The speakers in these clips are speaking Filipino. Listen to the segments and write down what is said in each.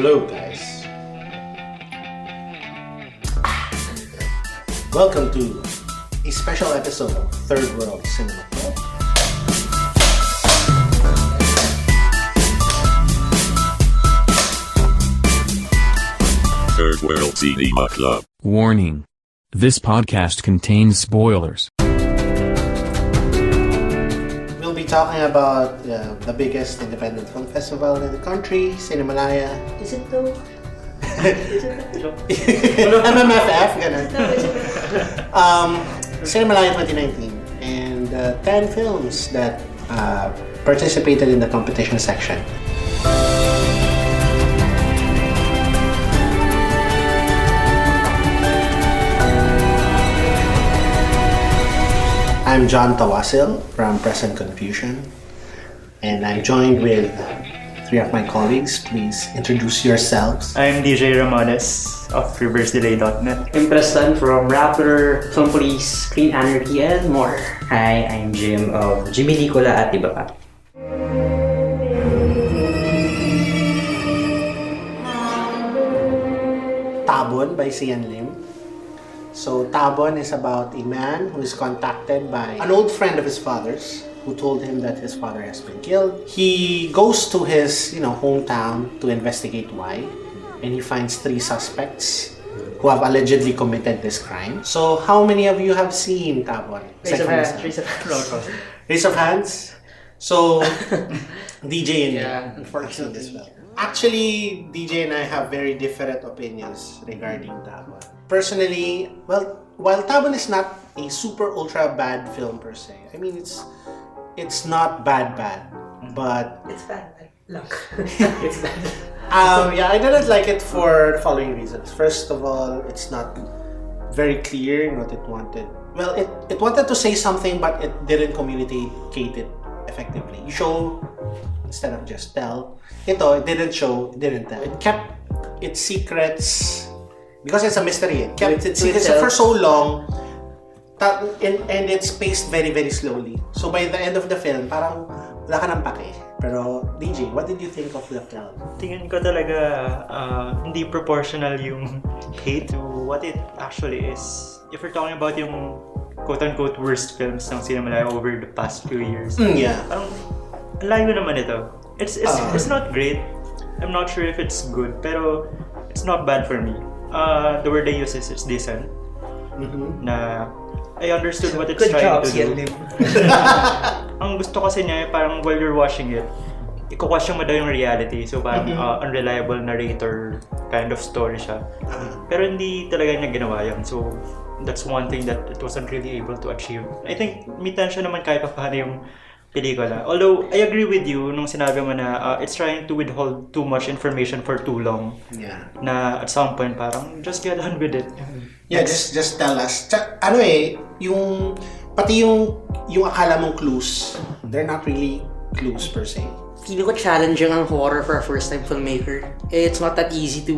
Hello guys. Welcome to a special episode of Third World Cinema Club. Third World Cinema Club. Warning. This podcast contains spoilers. We'll be talking about the biggest independent film festival in the country, Cinemalaya. Is it though? MMFF, ganun. Cinemalaya 2019. And 10 films that participated in the competition section. I'm John Tawasil from Present Confusion, and I'm joined with three of my colleagues. Please introduce yourselves. I'm DJ Ramones of RiversDelay.net. I'm Preston from Rapper, Film Police, Clean Anarchy, and more. Hi, I'm Jim of Jimmy Nicola at iba pa. Tabon by Sian Lim. So Tabon is about a man who is contacted by an old friend of his father's who told him that his father has been killed. He goes to his, hometown to investigate why, and he finds three suspects who have allegedly committed this crime. So how many of you have seen Tabon? Raise of hands. Raise of hands. So DJ and Yeah, unfortunately as well. Actually, DJ and I have very different opinions regarding Tabon. Personally, while Tabon is not a super ultra bad film per se, I mean it's not bad, but It's bad. Look. It's bad. I didn't like it for the following reasons. First of all, it's not very clear what it wanted. Well, it wanted to say something, but it didn't communicate it effectively. You show instead of just tell. It didn't show, it didn't tell. It kept its secrets because it's a mystery. It kept its secrets for so long and it's paced very, very slowly. So by the end of the film, parang wala ka ng pake. Pero DJ, what did you think of the film? Tingin ko talaga hindi proportional yung hate to what it actually is. If we're talking about yung quote-unquote worst films ng Cinemalaya over the past few years, Yeah. parang layo naman ito. It's not great. I'm not sure if it's good, pero it's not bad for me. The word I use is it's decent. Mm-hmm. Na I understood what it's Good trying job, to Sian do. Lim. Ang gusto kasi niya, parang while you're watching it, iko-question mo daw yung reality. So parang unreliable narrator kind of story siya. Pero hindi talaga niya ginawa yan. So that's one thing that it wasn't really able to achieve. I think may tension naman kahit pa paano yung pelikula. Although, I agree with you nung sinabi mo na it's trying to withhold too much information for too long. Yeah. Na at some point parang just get on with it. Yeah, just tell us. Pati yung akala mong clues, they're not really clues per se. Feeling ko challenging ang horror for a first-time filmmaker. It's not that easy to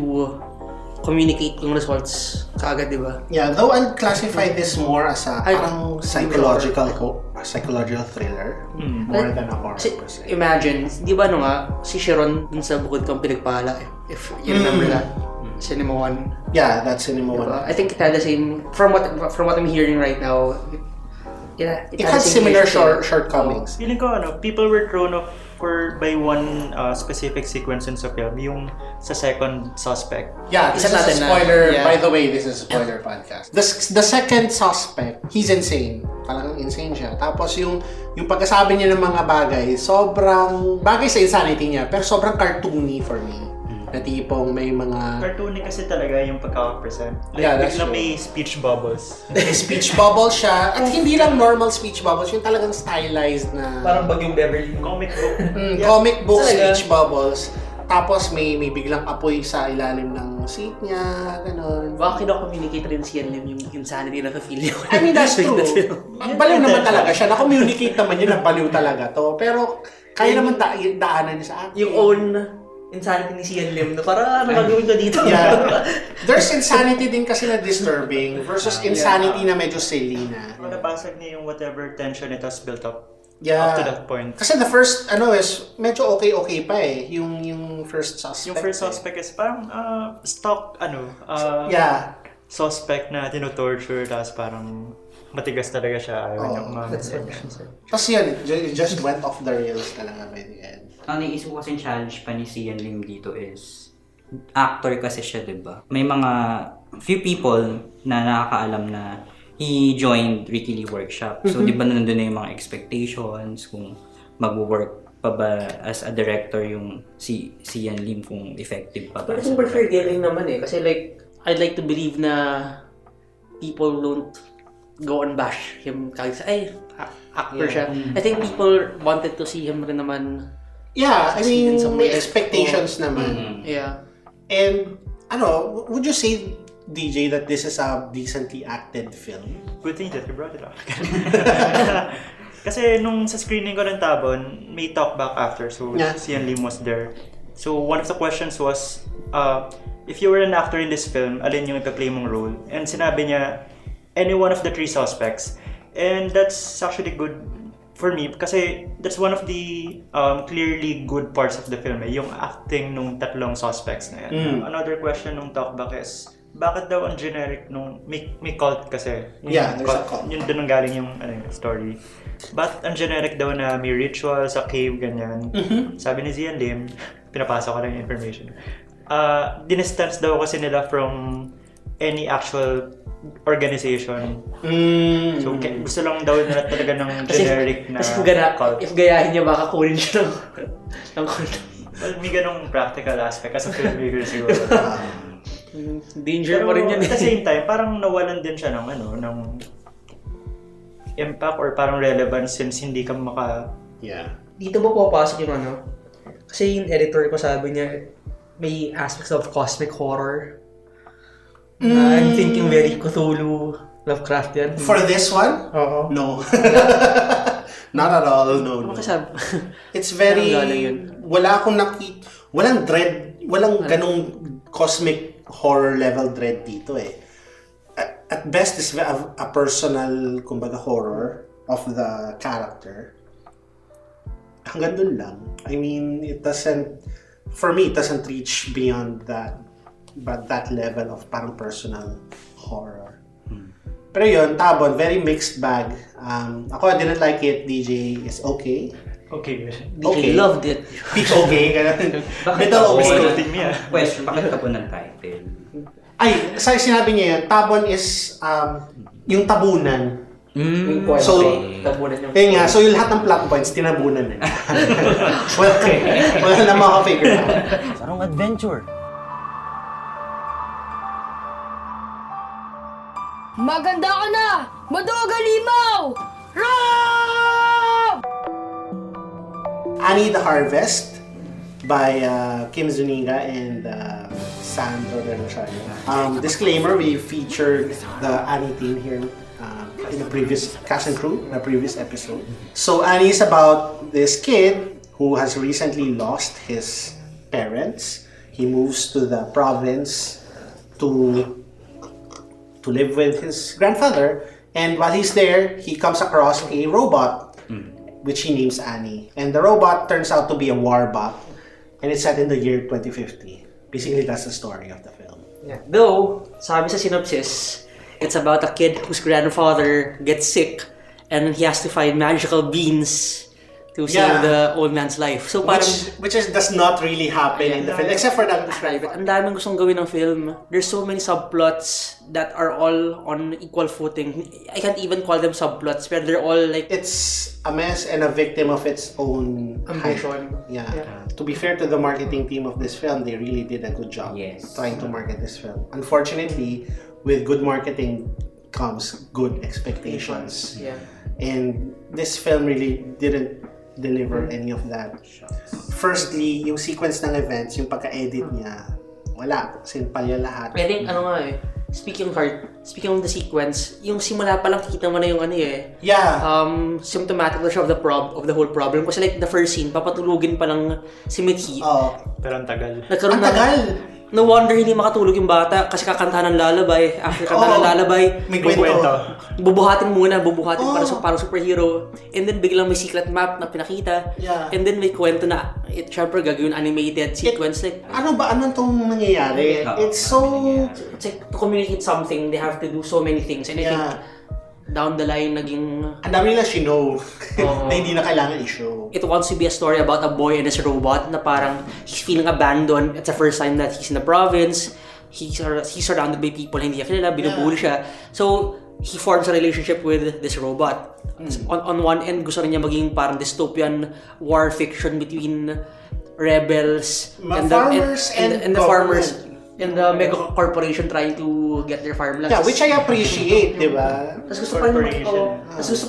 communicate yung results kaagad, di ba? Yeah, though I'll classify this more as a Ay, parang psychological thriller more than a horror per se. Imagine, di ba si Sharon dun sa Bukod Kang Pinagpala, if you remember that? Cinema One. Yeah, that's Cinema One. I think it had the same, from what I'm hearing right now, It has similar shortcomings. Feeling ko people were thrown off by one specific sequence in sa film, yung sa second suspect. Yeah, this is a spoiler. By the way, this is a spoiler podcast. The second suspect, he's insane. Talagang insane siya. Tapos yung pagkasabi niya ng mga bagay, sobrang bagay sa insanity niya, pero sobrang cartoony for me. Na tipong may mga... Cartoony kasi talaga yung pagkaka-present. Yeah, that's biglang true. may speech bubbles. Speech bubble siya. At hindi lang normal speech bubbles, yung talagang stylized na... Parang Bagyong Beverly. Comic book. Comic book Talaga? speech bubbles. Tapos may biglang apoy sa ilalim ng seat niya, gano'n. Baka kino-communicate rin si Lim yung insanity na feel niyo. I mean, that's true. Baliw naman talaga siya. Na-communicate naman yun na baliw talaga to. Pero kaya naman daanan niya sa akin. Yung own insanity ni Sian Lim na para ano gagawin ko dito. Yeah. There's insanity din kasi na disturbing versus insanity na medyo silly na. Nabasag niya yung whatever tension it has built up. up to that point. Kasi the first, is medyo okay pa eh. Yung first suspect. Yung first suspect is parang suspect na tino-torture, tapos parang matigas talaga siya. Ayaw niyang Tapos yun, it just went off the rails talaga by the end. Ang naisip ko kasing challenge pa ni Sian Lim dito is, actor kasi siya, diba? May mga few people na nakakaalam na he joined Ricky Lee Workshop. So, di ba nandun na yung mga expectations, kung mag-work pa ba as a director yung si Sian Lim, kung effective pa ba. Pero super fair game naman eh. Kasi like, I'd like to believe na people don't go and bash him. Ay, actor siya. I think people wanted to see him rin naman. Yeah, I mean, in some may way. expectations naman. Yeah. And, would you say, DJ, that this is a decently acted film? Good thing that you brought it up. Kasi nung sa screening ko ng Tabon, may talkback after. So, Sian Lim was there. So, one of the questions was, if you were an actor in this film, alin yung ipa-play mong role? And sinabi niya, any one of the three suspects. And that's actually good for me kasi that's one of the clearly good parts of the film, yung acting nung tatlong suspects na yan. Another question nung talkback is, bakit daw ang generic nung may cult kasi? Yeah, there's a cult. Yun doon galing yung story. But ang generic daw na may ritual sa cave, ganyan. Sabi ni Sian Lim, pinapasa ko lang yung information. Dinistance daw kasi nila from any actual organization. So, gusto lang daw nila talaga ng generic na cult. If gayahin niya, baka kunin siya ng cult. Well, may ganong practical aspect as a filmmaker siguro. Danger pa rin yan. At the same time, parang nawalan din siya ng impact or parang relevance since hindi ka Yeah. Dito ba papasok yung kasi yung editor ko sabi niya, may aspects of cosmic horror. I'm thinking very Cthulhu, Lovecraftian. For this one? Oo. No. Not at all, no. It's very, walang dread, walang ganong cosmic horror level dread dito eh. At best is a personal, kumbaga, horror of the character. Hanggang dun lang. I mean, for me, it doesn't reach beyond that, but that level of parang personal horror. Pero yun, Tabon, very mixed bag. Ako, I didn't like it. DJ is okay. Okay. DJ loved it. Peach okay. Middle okay. Question, bakit ka po ng title? Ay, sinabi niya yun, Tabon is yung tabunan. So, tabunan yung yun nga, so yung lahat ng plot points, tinabunan na. Wala na makafigure out. Parang adventure. Maganda ka na! Madoga limaw! Rob! Annie the Harvest by Kim Zuniga and Sandro de Rosario. Disclaimer, we featured the Annie team here in the previous cast and crew, in the previous episode. So Annie is about this kid who has recently lost his parents. He moves to the province to live with his grandfather, and while he's there, he comes across a robot, which he names Annie. And the robot turns out to be a warbot, and it's set in the year 2050. Basically, that's the story of the film. Yeah. Though, sabi sa synopsis, it's about a kid whose grandfather gets sick, and he has to find magical beans to save the old man's life. So parang Which does not really happen in the film, except for that. describe it. Ang daming gustong gawin ng film. There's so many subplots that are all on equal footing. I can't even call them subplots, but they're all like It's a mess and a victim of its own ambition. Yeah. To be fair to the marketing team of this film, they really did a good job trying to market this film. Unfortunately, with good marketing comes good expectations. Yeah. And this film really didn't deliver any of that. Firstly, yung sequence ng events, yung pagka-edit niya, wala. Sinpal niya lahat. I think speaking of the sequence, yung simula pa lang kita mo na yung Yeah. symptomatic na siya of the whole problem. Kasi like the first scene, papatulugin pa lang si Mithi. Oh. Pero ang tagal. Ang tagal! no wonder hindi makatulog yung bata kasi kakantahan ng lalabay. After kantahan ng lalabay, May kwento. bubuhatin para superhero. And then biglang may secret map na pinakita. Yeah. And then may kwento na, syempre gagawin animated sequence. Like, Ano ba? Anong tong nangyayari? It's so... it's like to communicate something, they have to do so many things. And I think down the line, naging... Ang dami nila sinow na hindi na kailangan i-show. It wants to be a story about a boy and his robot na parang he's feeling abandoned. It's the first time that he's in the province. He's surrounded by people hindi niya kilala, binubuli siya. So, he forms a relationship with this robot. On one end, gusto rin niya maging parang dystopian war fiction between rebels and the farmers and the mega corporation trying to get their farmlands. Yeah, which I appreciate, di ba? Tapos gusto pa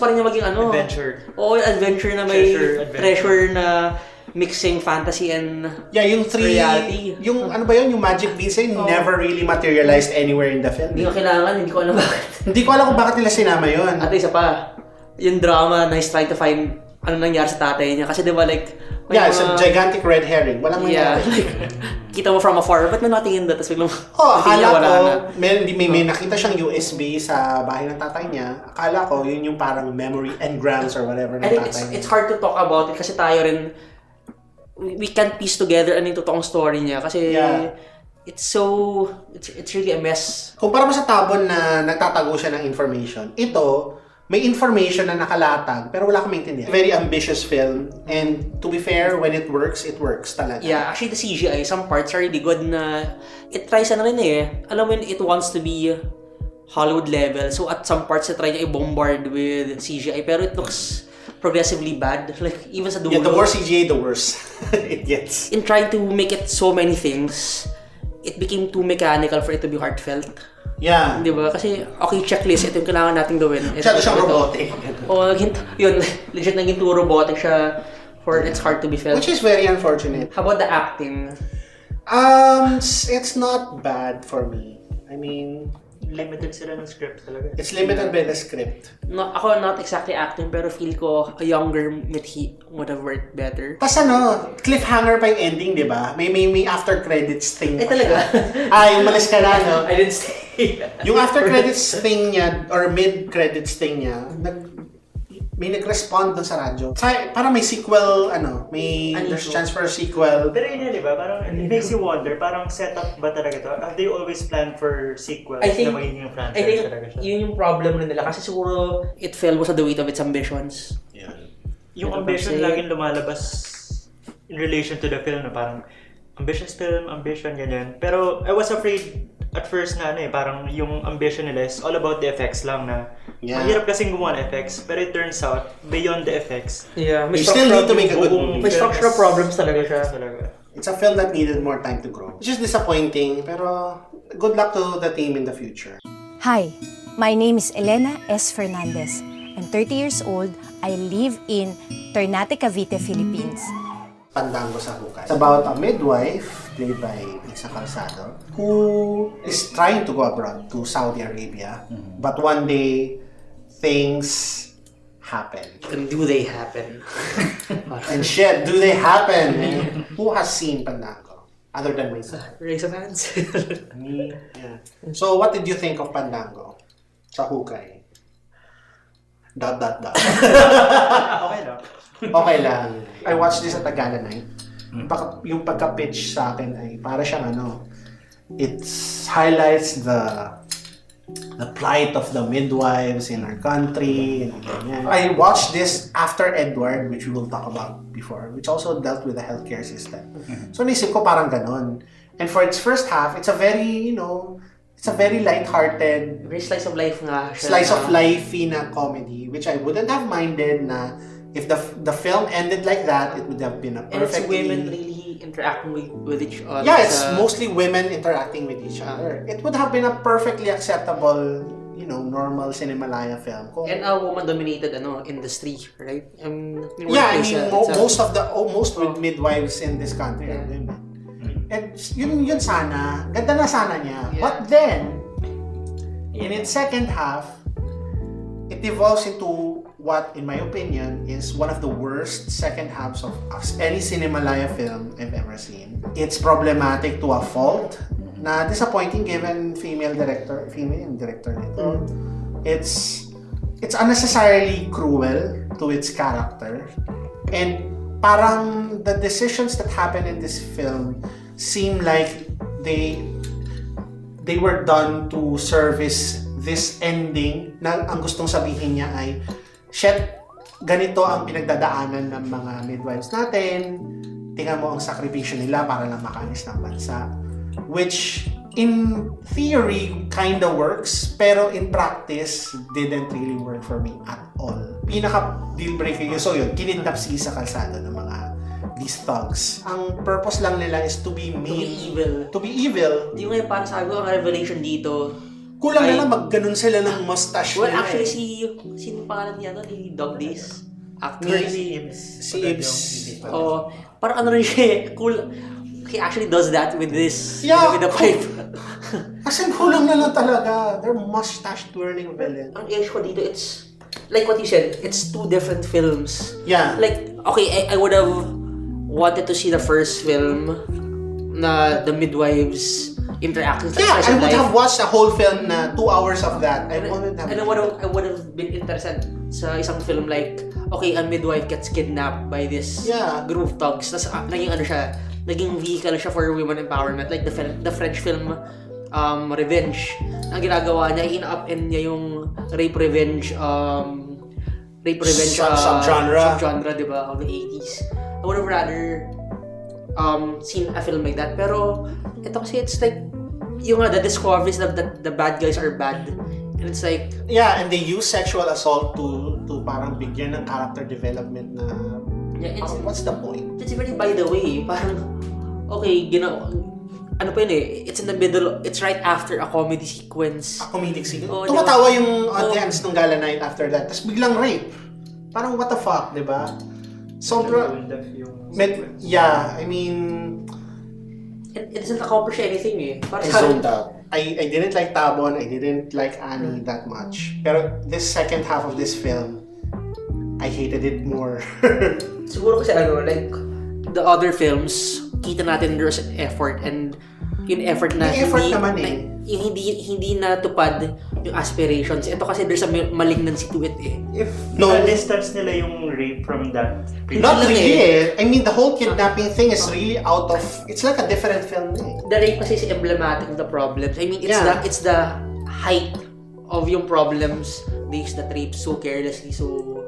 rin niya maging ano. Adventure. Oo, adventure na may treasure na mixing fantasy and yung reality. Yung ano ba yun? Yung magic beans never really materialized anywhere in the film. Hindi ko kailangan, hindi ko alam bakit. Hindi ko alam kung bakit nila sinama yun. At isa pa, yung drama na he's trying to find ano nangyari sa tatay niya. Kasi diba like, it's a gigantic red herring. Walang nangyari. Kita mo from afar, ba't na natingin doon? Tapos biglang, akala ko, may nakita siyang USB sa bahay ng tatay niya. Akala ko, yun yung parang memory engrams or whatever ng I think tatay niya. it's hard to talk about it kasi tayo rin, we can't piece together ano yung totoong story niya. Kasi, it's really a mess. Kumpara mo sa tabon na nagtatago siya ng information, ito, may information na nakalatag pero wala kang maintindihan. Very ambitious film and to be fair, when it works talaga. Yeah, actually the CGI, some parts are really good na it tries na rin alam mo yun, it wants to be Hollywood level. So at some parts it try niya i-bombard with CGI pero it looks progressively bad. Like even sa dulo. Yeah, the more CGI, the worse it gets. In trying to make it so many things, it became too mechanical for it to be heartfelt. Yeah. Di ba? Kasi, okay, checklist. Ito yung kailangan nating gawin. Masyado siyang robotic. Yun, legit naging too robotic siya for it's hard to be felt. Which is very unfortunate. How about the acting? It's not bad for me. I mean, Limited sila ng script talaga. it's limited by the script. No, ako not exactly acting, pero feel ko a younger Mithi would have worked better. Tapos cliffhanger pa yung ending, di ba? May after credits thing. Eh, talaga? Yung malis ka na, no? I didn't stay. Yung after credits thing niya, or mid credits thing niya, may nag-respond dun sa radyo. Parang may sequel, there's chance for a sequel. Pero yun di ba? Parang it makes you wonder, parang setup ba talaga to? Have they always planned for sequels I think, na magiging franchise I think talaga siya? yun yung problem rin nila kasi siguro it fell was at the weight of its ambitions. Yeah. Yung ambition laging lumalabas in relation to the film na parang ambitious film, ambition, ganyan. Pero I was afraid at first na parang yung ambition nila is all about the effects lang na mahirap kasing gumawa ng effects pero it turns out beyond the effects. Yeah, You still need to make a good movie. May structural problems talaga siya. It's a film that needed more time to grow. Which is disappointing, pero good luck to the team in the future. Hi, my name is Elena S. Fernandez. I'm 30 years old. I live in Ternate, Cavite, Philippines. Pandango sa Hukay. It's about a midwife, played by Lisa Calzado, who is trying to go abroad to Saudi Arabia. But one day, things happen. And do they happen? And shit, do they happen? Who has seen Pandango? Other than myself. Raise of hands. Me? Yeah. So, what did you think of Pandango sa Hukay? ... Okay lang. Okay lang. I watched this at a gala night. Yung pagka-pitch sa akin ay para siyang it highlights the plight of the midwives in our country and ganyan. I watched this after Edward, which we will talk about before, which also dealt with the healthcare system. So naisip ko parang ganon. And for its first half, it's a very, it's a very light-hearted, Very slice of life nga siya. slice of life na comedy, which I wouldn't have minded na if the film ended like that, it would have been a And it's perfectly... women really interacting with each other. Yeah, it's mostly women interacting with each other. It would have been a perfectly acceptable, normal Cinemalaya film. And a woman-dominated industry, right? Yeah, I mean, most midwives in this country are women. And yun sana, ganda na sana niya. Yeah. But then, in its second half, it evolves into what, in my opinion, is one of the worst second halves of any Cinemalaya film I've ever seen. It's problematic to a fault. na disappointing given female director nito. It's unnecessarily cruel to its character, and parang the decisions that happen in this film seem like they were done to service this ending na ang gustong sabihin niya ay, shit, ganito ang pinagdadaanan ng mga midwives natin, tingnan mo ang sakripisyo nila para lang makaalis ng bansa. Which, in theory, kinda works, pero in practice, didn't really work for me at all. Pinaka-deal breaker yun. So yun, kinidnap si sa kalsada ng mga these thugs. Ang purpose lang nila is to be mean. To be evil. To be evil. Di ko ngayon parang sabi ko, ang revelation dito, Kulang ay- na lang magganon sila ng mustache well, nila actually, eh. sino pangalan niya, ni Dog Days? Actor. Si Ibs. Si Ibs. Oh, parang ano rin siya eh, cool. He actually does that with this, Yeah. with the pipe. As in, kulang na lang talaga. They're mustache twirling villain. Ang issue ko dito, it's, like what you said, it's two different films. Yeah. Like, okay, I would have wanted to see the first film na the midwives interacting sa Yeah, I present would life. have watched the whole film na 2 hours of that. I wouldn't have. And I would have been interested sa isang film like, okay, a midwife gets kidnapped by this Yeah. group of thugs. Tapos naging ano siya, naging vehicle siya for women empowerment. Like the French film Revenge. Ang ginagawa niya, in-up-end niya yung rape revenge subgenre, di ba, of the 80s. I would have rather seen a film like that. Pero ito kasi it's like yung the discoveries that the bad guys are bad. And it's like, Yeah, and they use sexual assault to parang bigyan ng character development na yeah, it's, what's the point? it's very by the way, parang, okay, ano pa yun eh, it's in the middle, it's right after a comedy sequence. A comedic scene. Oh, Tumatawa diba? yung audience nung gala night after that. Tapos biglang rape. Parang what the fuck, di ba? Sobra... Yeah, I mean... It doesn't accomplish anything eh. Parang, I zoned out. I didn't like Tabon, I didn't like Annie that much. Pero this second half of this film, I hated it more. siguro kasi ano, like, the other films, kita natin there's an effort and yung effort na May effort hindi, naman eh. na, yung hindi natupad yung aspirations. Ito kasi there's a malignancy to it eh. If No. na-distance nila yung rape from that Not lang really eh. I mean, the whole kidnapping thing is really out of... It's like a different film eh. The rape kasi is emblematic of the problems. I mean, Yeah. it's the height of yung problems they use that rape so carelessly, so...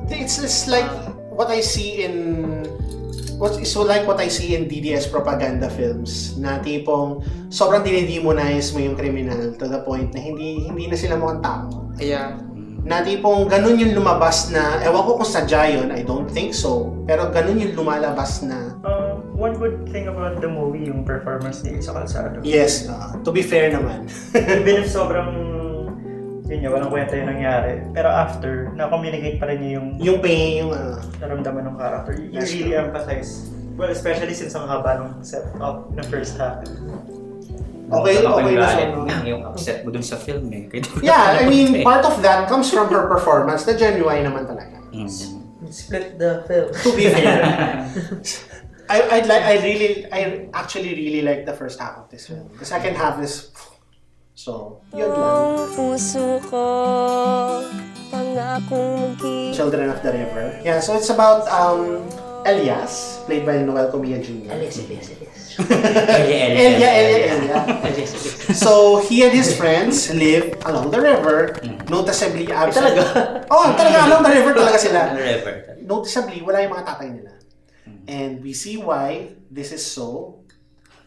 It's just like what I see in... like what I see in DDS propaganda films na tipong sobrang dinidemonize mo yung criminal to the point na hindi na sila mukhang tao. Yeah. Na tipong ganun yung lumabas na, ewan ko kung sadya yun, I don't think so, pero ganun yung lumalabas na, one good thing about the movie, yung performance ni Isa Calzado. yes, to be fair naman. Even if sobrang, yun nga, walang kwenta yung nangyari. Pero after, na-communicate pa rin niya yung yung pain, yung naramdaman ng character. You Yes, really empathize. Well, especially since ang haba ng set-up ng first half. okay na siya. no? Yung upset mo dun sa film eh. Yeah, I mean, part of that comes from her performance na genuine naman talaga. Split the film. To be fair. I actually really like the first half of this film. The second half is, so, yun lang. Ang puso ko, pangakong Children of the River. Yeah, so it's about Elias, played by Noel Comilla Jr. Elias. Elia. So, he and his friends live along the river, noticeably absent. Talaga? Talaga, along the river talaga sila. River. Noticeably, wala yung mga tatay nila. And we see why this is so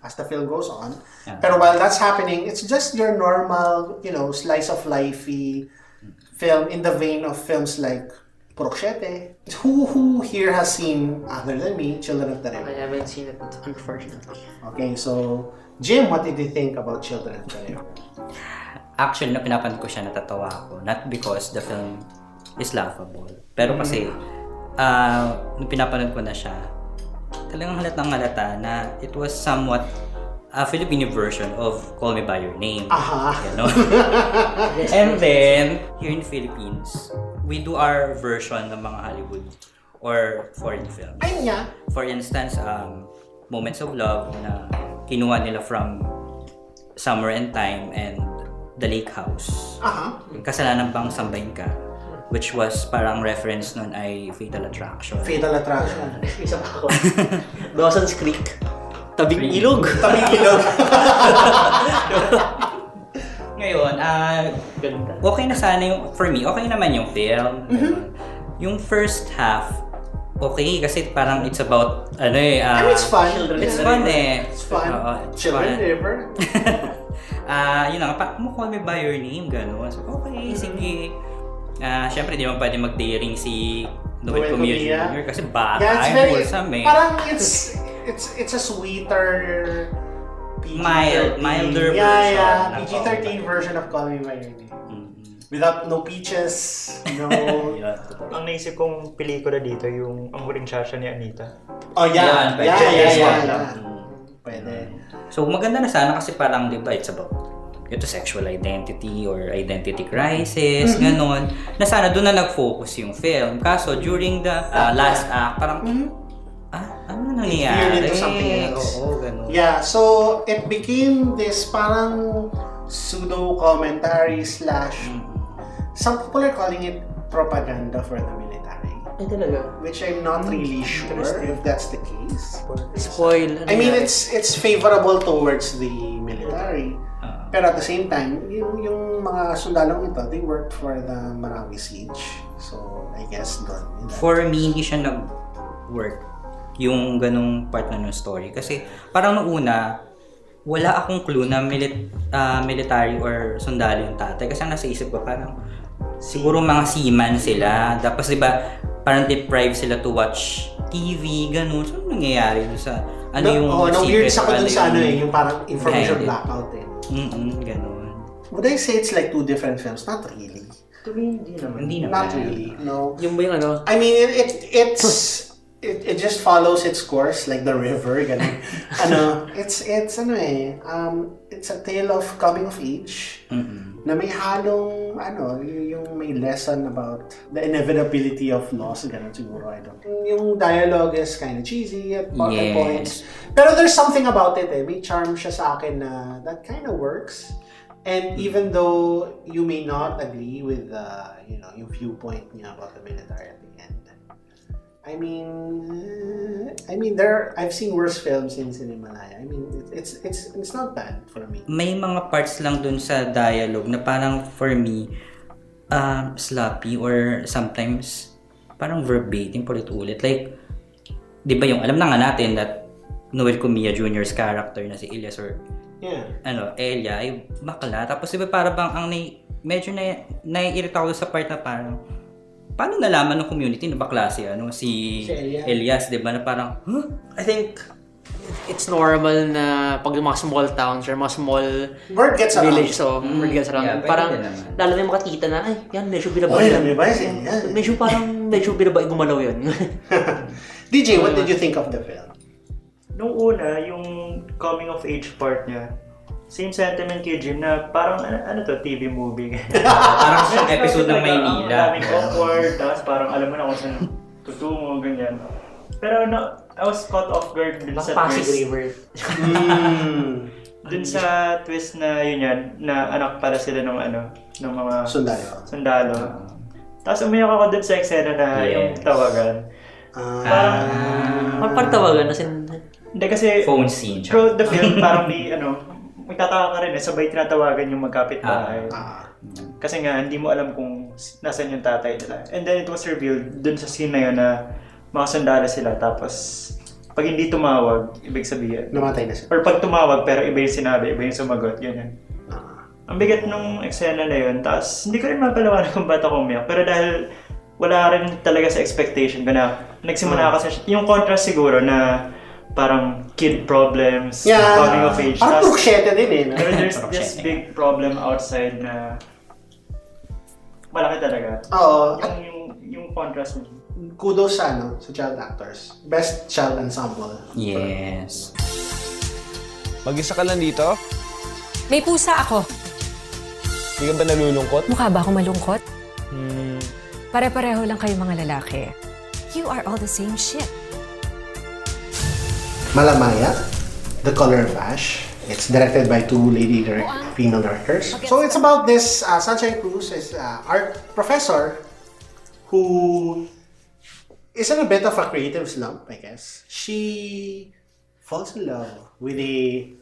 as the film goes on. Yeah. Pero while that's happening, it's just your normal, slice of life-y film in the vein of films like Purok Siete. Who here has seen, other than me, Children of the I River? haven't seen it, unfortunately. Okay, so, Jim, what did you think about Children of the River? Actually, na pinapanood ko siya, natatawa ako. Not because the film is laughable. Pero kasi, nung pinapanood ko na siya, talagang halatang halata na it was somewhat a Filipino version of Call Me By Your Name. Aha. You know? And then, here in Philippines, we do our version ng mga Hollywood or foreign films. Ayun nga. For instance, Moments of Love na kinuha nila from Summer and Time and The Lake House. Aha. Kasalanan bang sambahin ka? Which was parang reference nun ay Fatal Attraction. Fatal Attraction. Isa pa ako. Dawson's Creek. Tabing ilog. Tabing ilog. Ngayon, Ganda. okay na sana yung, for me, okay naman yung film. Ganun. Yung first half, okay kasi parang it's about, I mean, it's fun. It's fun eh. It's fun. Oo, it's Children fun. River. Yun na, Call Me By Your Name, gano'n. So, okay, sige. Siyempre, di naman pwede mag-daring si Noel Comia Jr. kasi bata, Yeah, it's yung very, wholesome eh. parang it's a sweeter PG-13. Milder Yeah, version ng PG-13 Call Me By Your version of Call Me By Your Name. Mm. Without no peaches, no... Yeah. Ang naisip kong pelikula dito, yung Ang Huling Shasha ni Anita. Oh, yeah. Yan, Yeah. Mm. Pwede. So, maganda na sana kasi parang, di ba, it's about ito sexual identity or identity crisis, ganon. Na sana doon na nag-focus yung film. Kaso, during the last act, parang, ano na nangyayari? Veered into something else. Oo, ganon. Yeah, so it became this parang pseudo-commentary / some people are calling it propaganda for the military. Ay, talaga. Which I'm not really sure if that's the case. Spoil. I mean, it's favorable towards the military. Pero at the same time, yung mga sundalong ito, they worked for the Marawi siege. So, I guess doon. For me, hindi siya nag-work yung ganung part na ng story. Kasi parang nung una, wala akong clue na military or sundalo yung tatay. Kasi ang nasa isip ko, parang siguro mga seaman sila. Tapos diba, parang deprived sila to watch TV, ganun. So, ano nangyayari doon sa, weird sa ko dun sa yung yung parang information behind it. blackout eh. Ganun. Would I say it's like two different films? Not really. To me, hindi naman. Hindi naman. Not really, no. Yung ba yung ano? I mean, it just follows its course like the river, ganun. It's a tale of coming of age na may halong yung may lesson about the inevitability of loss, ganun siguro, I don't know. Yung dialogue is kind of cheesy at points. Pero there's something about it may charm siya sa akin na that kind of works. And even though you may not agree with yung viewpoint niya about the military at the end, I mean, I've seen worse films in Cinemalaya. I mean, it's not bad for me. May mga parts lang dun sa dialogue na parang for me sloppy or sometimes parang verbatim ulit. Like, di ba yung alam na nga natin that Noel Comia Jr.'s character na si Elias or Elia ay bakla. Tapos diba para bang medyo naiirita ako sa part na parang paano nalaman ng community na bakla si Elias, diba na parang I think it's normal na pag yung mga small towns or mga small Word gets around. village, so word gets around. Yeah, Parang pwede naman. lalo na yung mga tita na, ay, yan, medyo binabay. Oy, namiba yan. Medyo binabay gumalaw yun. DJ, what did you think of the film? Nung una, yung coming of age part niya, same sentiment kay Jim na parang TV movie. parang siyang episode ng Maynila. Maraming awkward, tapos parang alam mo na kung saan tutungo, ganyan. Pero I was caught off guard dun sa Pasig twist. River. Dun sa twist na yun yan, na anak pala sila ng mga sundalo. Tapos umiyak ako dun sa eksena na yung tawagan. Parang tawagan na Hindi kasi phone scene. throughout the film, parang magtatawa ka rin sabay tinatawagan yung magkapit-bahay. Kasi nga, hindi mo alam kung nasan yung tatay nila. And then it was revealed dun sa scene na yun na mga sundalo sila. Tapos, pag hindi tumawag, ibig sabihin. Namatay na siya. Or pag tumawag, pero iba yung sinabi, iba yung sumagot. Ganyan. Ang bigat nung eksena na yun. Tapos, hindi ko rin mapalawanan kung ba't ako umiyak. Pero dahil wala rin talaga sa expectation ko na nagsimula kasi yung contrast siguro na parang kid problems, coming of age. Parang pruksyete din eh. Pero there's this big problem outside na malaki talaga. Oo. Yung contrast mo. Kudos sa child actors. Best child ensemble. Yes. Mag-isa ka lang dito? May pusa ako. Hindi ka ba nalulungkot? Mukha ba ako malungkot? Pare-pareho lang kayo mga lalaki. You are all the same shit. Malamaya, The Color of Ash, It's directed by two female directors. So it's about this Sunshine Cruz is art professor who is in a bit of a creative slump, I guess. She falls in love with a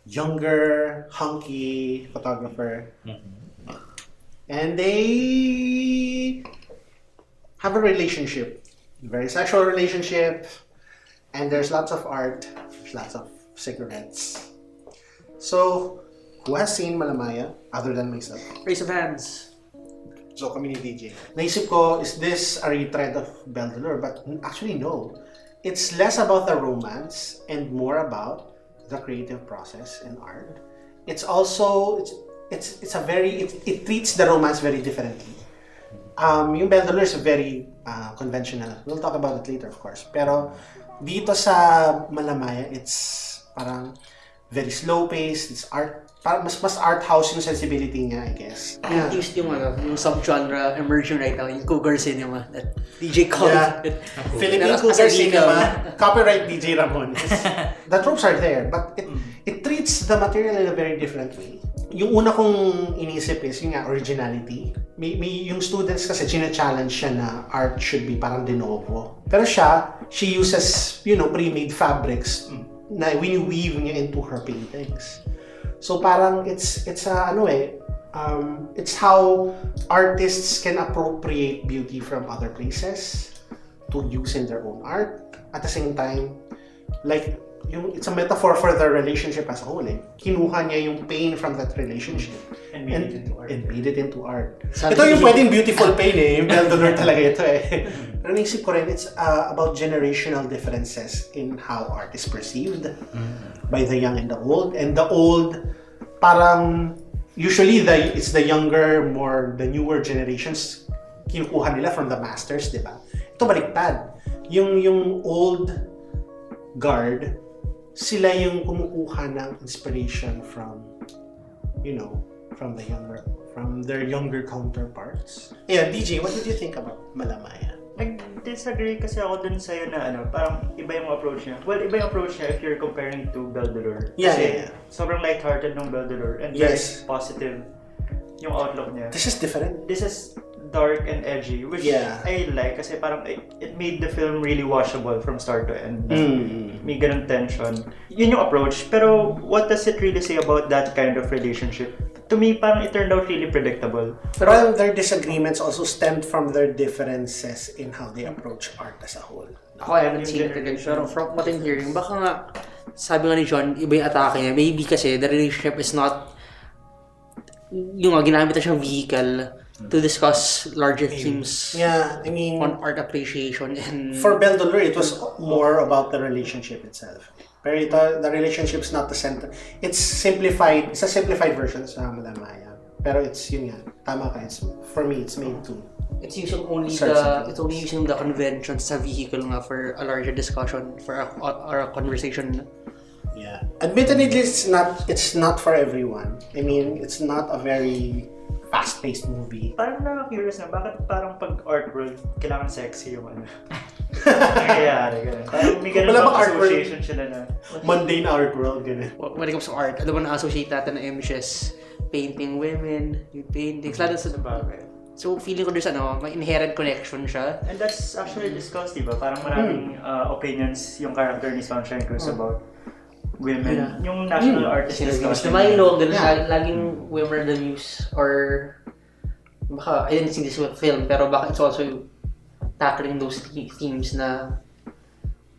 younger, hunky photographer. And they have a relationship, very sexual relationship, and there's lots of art, there's lots of cigarettes. So, who has seen Malamaya other than myself? Raise of hands. So, kami ni DJ. Naisip ko, is this a retread of Belle de Lure? But actually, no. It's less about the romance and more about the creative process in art. It's also, it's a very, it treats the romance very differently. Yung Belle de Lure is very conventional. We'll talk about it later, of course. Pero dito sa Malamaya, it's parang very slow-paced. It's art, parang mas art house yung sensibility niya, I guess. Yeah. Used yung subgenre emerging right now, yung cougar cinema that DJ called it. Philippine cougar cinema, copyright DJ Ramon. The tropes are there, but it treats the material in a very different way. Yung una kong inisip is yung originality. May yung students kasi challenge siya na art should be parang de novo. Pero she uses, pre-made fabrics na weave niya into her paintings. So parang it's how artists can appropriate beauty from other places to use in their own art. At the same time, like it's a metaphor for the relationship as a whole. Kinuha niya yung pain from that relationship and made it into art. Ito yung pwedeng beautiful pain Yung Belle de Lure talaga ito Pero naisip ko rin, it's about generational differences in how art is perceived by the young and the old. And the old, parang usually it's the younger, the newer generations kinukuha nila from the masters, di ba? Ito baliktad. Yung old guard, sila yung kumukuha ng inspiration from their younger counterparts. Yeah, DJ, what did you think about Malamaya? Nag-disagree kasi ako dun sa'yo na parang iba yung approach niya. Well, iba yung approach niya if you're comparing to Belle de Lure. Kasi sobrang lighthearted ng Belle de Lure and very positive yung outlook niya. This is different. This is dark and edgy, which I like kasi parang it made the film really watchable from start to end. May ganun tension. Yun yung approach. Pero what does it really say about that kind of relationship? To me, parang it turned out really predictable. Pero their disagreements also stemmed from their differences in how they approach art as a whole. Ako, I haven't seen it again. Pero from what I'm hearing, baka nga, sabi nga ni John, iba yung atake niya. Maybe kasi the relationship is not ginamit na siyang vehicle to discuss larger themes on art appreciation. And for Belle de Lure, it was more about the relationship itself. Pero ito, the relationship's not the center. It's simplified. It's a simplified version sa Malamaya. Pero it's yun nga. Tama ka. For me, it's made to. It's only using the conventions sa vehicle nga for a larger discussion, for a conversation. Yeah. Admittedly, it's not for everyone. I mean, it's not a very fast-paced movie. Parang na-curious na, bakit parang pag art world, kailangan sexy yung nangyayari, ganun. Parang may ganun association sila na. Mundane art world, ganun. When it comes to art, ano ba na-associate natin na images? Painting women, paintings, lalo sa bagay. So, feeling ko there's may inherent connection siya. And that's actually discussed, diba? Parang maraming opinions yung character ni Sunshine Cruz about women. Yung national artist discussion. Milo, laging women are the muse. Or, baka, I didn't see this film, pero baka it's also tackling those themes na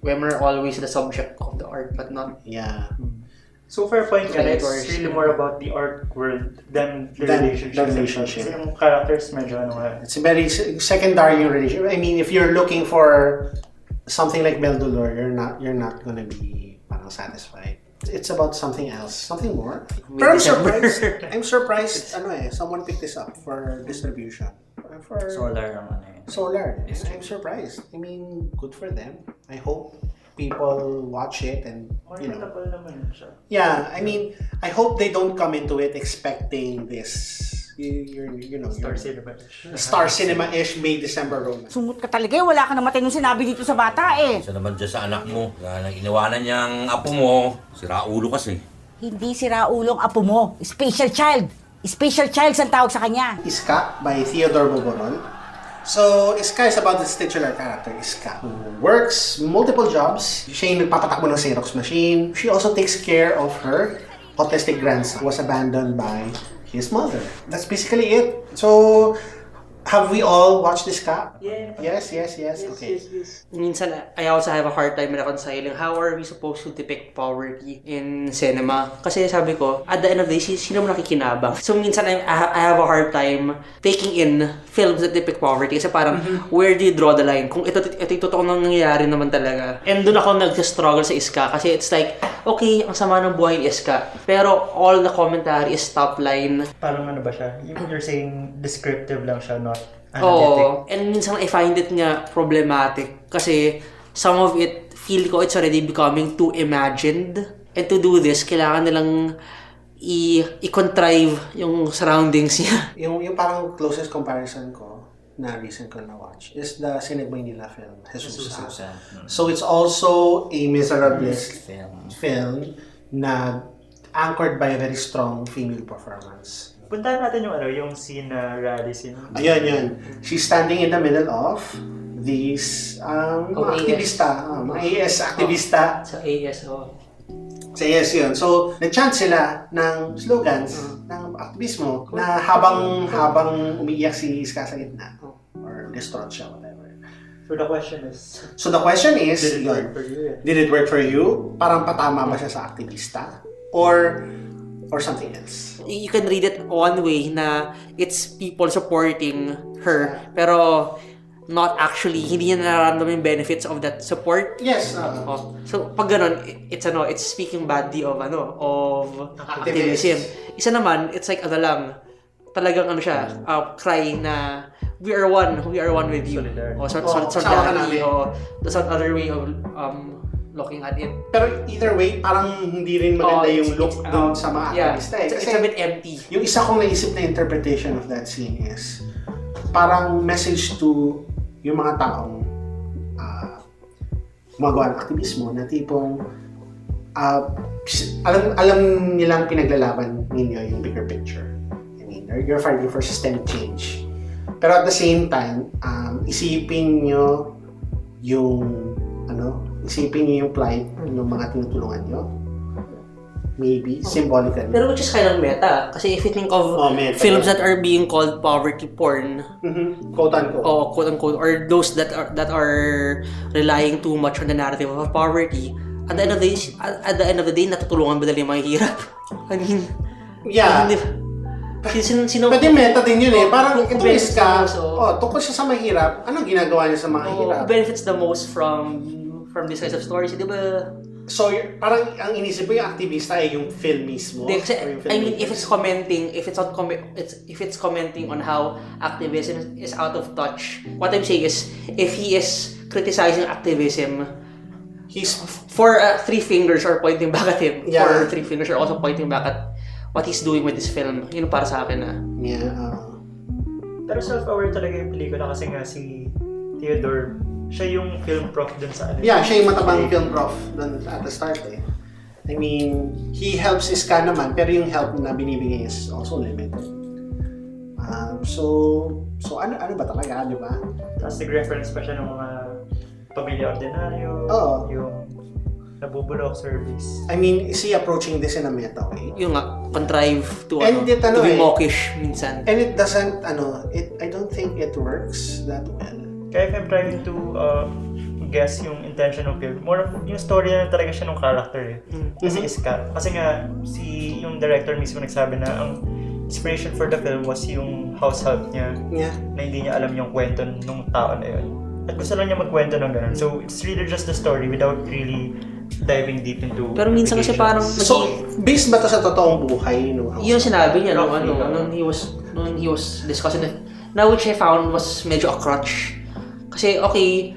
women are always the subject of the art, but not... Yeah. So fair point ka, it's really more about the art world than the relationship. Kasi yung characters medyo It's a very secondary relationship. I mean, if you're looking for something like Belle de Lure, you're not gonna be satisfied. It's about something else, something more. But I'm surprised. Someone picked this up for distribution. For Solar. I'm surprised. I mean, good for them. I hope people watch it and Yeah, I mean, I hope they don't come into it expecting this. Star Cinema-ish May December romance. Sumut ka talaga wala ka naman tinong sinabi dito sa bata Isa naman dyan sa anak mo, na iniwanan niyang apo mo, sira ulo kasi. Hindi si Raulong apo mo. Special child. Special child ang tawag sa kanya. Iska by Theodore Boboron. So, Iska is about this titular character, Iska, who works multiple jobs. Siya yung nagpapatakbo ng Xerox machine. She also takes care of her autistic grandson who was abandoned by his mother. That's basically it. So, have we all watched Iska? Yes. Yes. Okay. Minsan, I also have a hard time reconciling how are we supposed to depict poverty in cinema. Kasi sabi ko, at the end of the day, sino mo nakikinabang? So minsan, I have a hard time taking in films that depict poverty. Kasi parang, where do you draw the line? Kung ito yung totoo nang nangyayari naman talaga. And doon ako nag-struggle sa Iska. Kasi it's like, okay, ang sama ng buhay ni Iska. Pero all the commentary is top line. Parang ano ba siya? You're saying descriptive lang siya, not analytic. Oo. And minsan I find it nga problematic kasi some of it, feel ko it's already becoming too imagined. And to do this, kailangan nilang i-contrive yung surroundings niya. Yung parang closest comparison ko na recent ko na-watch is the Cineg Maynila film, Jesusa. So it's also a miserablest film na anchored by a very strong female performance. Puntahan natin yung scene na rally scene. Ayun, yun. She's standing in the middle of these mga aktivista, mga AS aktivista. Sa ASO. Sa AS yun. So, nag-chant sila ng slogans ng aktivismo na habang umiiyak si Iska sa gitna or distraught siya, whatever. So the question is, did it work for you? Did it work for you? Parang patama ba siya sa aktivista? Or something else? You can read it one way na it's people supporting her pero not actually, hindi niya nararamdaman yung benefits of that support. Yes. So pag ganun, it's speaking badly of activism. Isa naman, it's like talagang siya, cry na we are one with you. Solidarity. That's another way of looking at it. Pero either way, parang hindi rin maganda yung look dun sa mga aktivista. It's a bit empty. Yung isa kong naisip na interpretation of that scene is parang message to yung mga taong gumagawa ng aktivismo na tipong alam nilang pinaglalaban ninyo yung bigger picture. I mean, you're fighting for systemic change. Pero at the same time, isipin nyo yung plight ng mga tinutulungan nyo. Maybe, symbolically. Pero which is kind of meta. Kasi if you think of films that are being called poverty porn, quote-unquote. Quote-unquote, or those that are relying too much on the narrative of poverty, at the end of the day, natutulungan ba nila yung mahihirap? I mean, yeah. Pwede meta din yun eh. Parang ito is tungkol siya sa mahirap. Anong ginagawa niya sa mahirap? Who benefits the most from these kinds of stories? Di ba? So, parang ang inisip ko yung aktivista ay yung film mismo. I mean, if it's commenting on how activism is out of touch, what I'm saying is, if he is criticizing activism, he's for three fingers are pointing back at him. Yeah. For three fingers are also pointing back at what he's doing with this film. Yun para sa akin Pero self-aware talaga yung pelikula kasi nga si Theodore, siya yung film prof dun sa ano. Yeah, siya yung matabang film prof dun at the start eh. I mean, he helps Iska naman, pero yung help na binibigay is also limited. So ano ba talaga, di ba? Tapos nag-reference pa siya ng mga pamilya ordinaryo, yung nabubulok service. I mean, is he approaching this in a meta way? Yung contrive to be mawkish minsan. And it doesn't, I don't think it works that well. Kaya if I'm trying to guess yung intention ng film, more of yung story na talaga siya ng character eh. Kasi Iska. Kasi nga, yung director mismo nagsabi na ang inspiration for the film was yung house help niya. Yeah. Na hindi niya alam yung kwento nung tao na yun. At gusto lang niya magkwento ng ganun. So, it's really just the story without really diving deep into. Pero minsan kasi parang so, based ba to sa totoong buhay? Yung sinabi niya nung he was discussing it. Now, which I found was medyo a crutch. Kasi okay,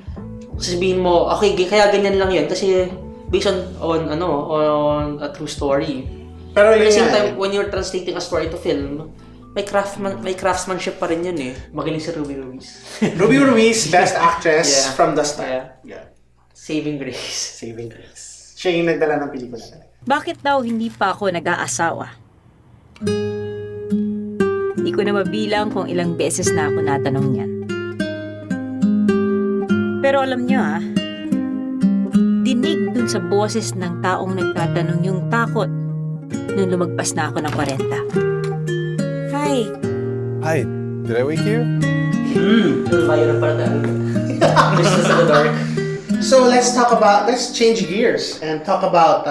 sabihin mo, okay, kaya ganyan lang yan kasi based on a true story. Pero at the same time, when you're translating a story to film, may craftsmanship pa rin yun eh. Magaling si Ruby Ruiz. Ruby Ruiz, best actress from the start. Yeah. Saving Grace. Siya yung nagdala ng pelikula talaga. Bakit daw hindi pa ako nag-aasawa? Hindi ko na mabilang kung ilang beses na ako natanong yan. Pero alam niyo dinig dun sa boses ng taong nagtatanong yung takot nung lumagpas na ako ng 40. Hi! Hi, did I wake you? Viral para tayo. Business in the dark. So let's change gears and talk about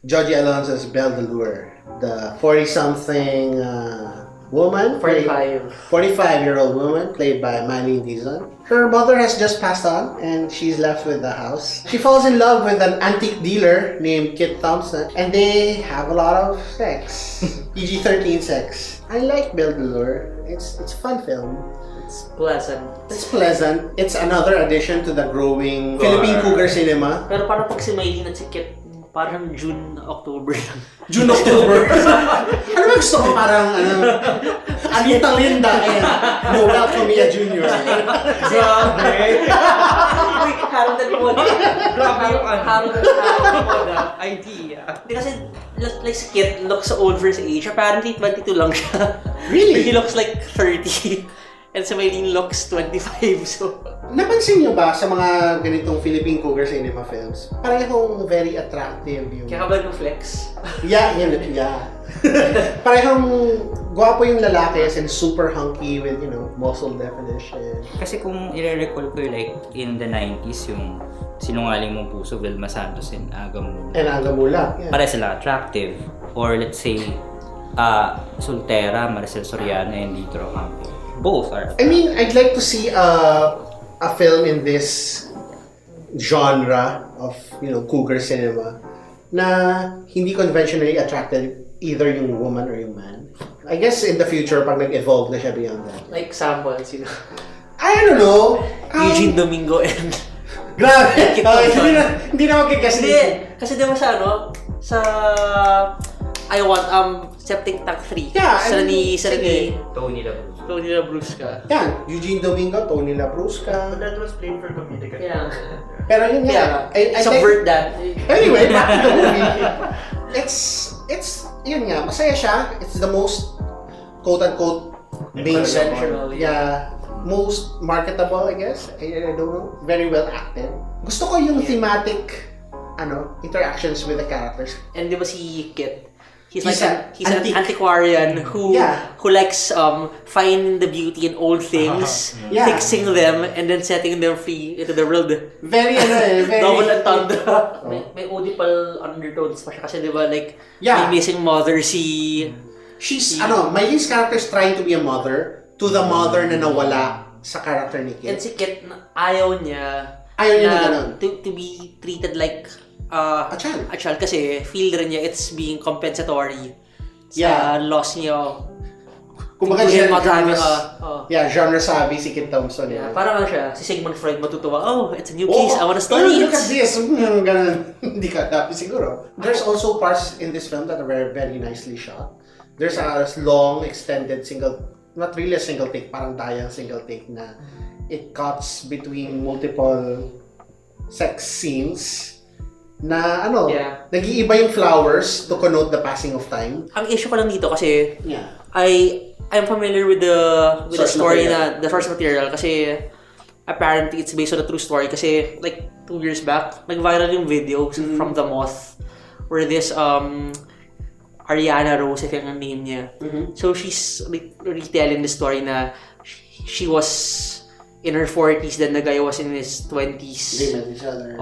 Georgie Alonso's Belle de Lure, the 40-something woman, 45-year-old woman played by Mylene Dizon. Her mother has just passed on and she's left with the house. She falls in love with an antique dealer named Kit Thompson and they have a lot of sex. PG-13 sex. I like Belle de Lure. It's a fun film. It's pleasant. It's pleasant. It's another addition to the growing Philippine cougar cinema. Pero parang pag si Mylene at si Kit, parang June, October lang. June, October. Ano ba gusto ko? Parang, Anita Linda and Noel Camilla Jr. Grabe! Harold and Moda. Grabe yung Harold and Moda. idea. Hindi kasi, like si Kit looks old for his age. Apparently, 22 lang siya. Really? But he looks like 30. And si Mylene looks 25, so... Napansin niyo ba sa mga ganitong Philippine cougar cinema films, parehong very attractive yung... Kaya ka ba yung flex? Yeah. Parehong gwapo yung lalaki and super hunky with, muscle definition. Kasi kung i-recall ko like in the 90s yung Sinungaling Mong Puso, Vilma Santos and Aga Mula. And Aga Mula. Yeah. Pare sila attractive. Or let's say, Soltera, Maricel Soriano and Lito Ocampo. Both are. I mean, I'd like to see a film in this genre of, cougar cinema na hindi conventionally attracted either yung woman or yung man. I guess in the future, pag nag-evolve na siya beyond that. Like samples, I don't know. Eugene Domingo and... Grabe! Hindi na mag-guess. Hindi! Kasi di ba sa I Want, Septic Tank 3. Yeah, Sa ni Tony Labrusca. Tony Labrusca. Yan, Eugene Domingo, Tony Labrusca. That was played for comedic. Yeah. Pero yun nga. I Subvert that. Anyway, back to the movie. It's yun nga, masaya siya. It's the most quote-unquote Conventional, most marketable, I guess. I don't know. Very well acted. Gusto ko yung thematic interactions with the characters. And di ba si Kit? He's an an antiquarian who likes finding the beauty in old things, fixing them, and then setting them free into the world. Very double entendre. May Oedipal undertones pa siya kasi di ba may missing mother Mylene's character is trying to be a mother to the mother na nawala sa character ni Kit. And si Kit, ayaw niya na to be treated like a child kasi feel rin niya it's being compensatory sa loss niya. Kumbaga genre sabi si Kit Thompson. Parang lang siya, si Sigmund Freud matutuwa, it's a new case, I wanna study it. Look at this! Ganun. Hindi ka happy siguro. There's also parts in this film that are very, very nicely shot. There's a long, extended not really a single take, parang dayang single take na it cuts between multiple sex scenes na nag-iiba yung flowers to connote the passing of time. Ang issue ko lang dito kasi I'm familiar with the story material. The source material kasi apparently it's based on a true story kasi like 2 years back nag-viral yung video from The Moth where this Ariana Rose, I think ang name niya. So she's retelling the story na she was in her 40s, then the guy was in his 20s. They met each other.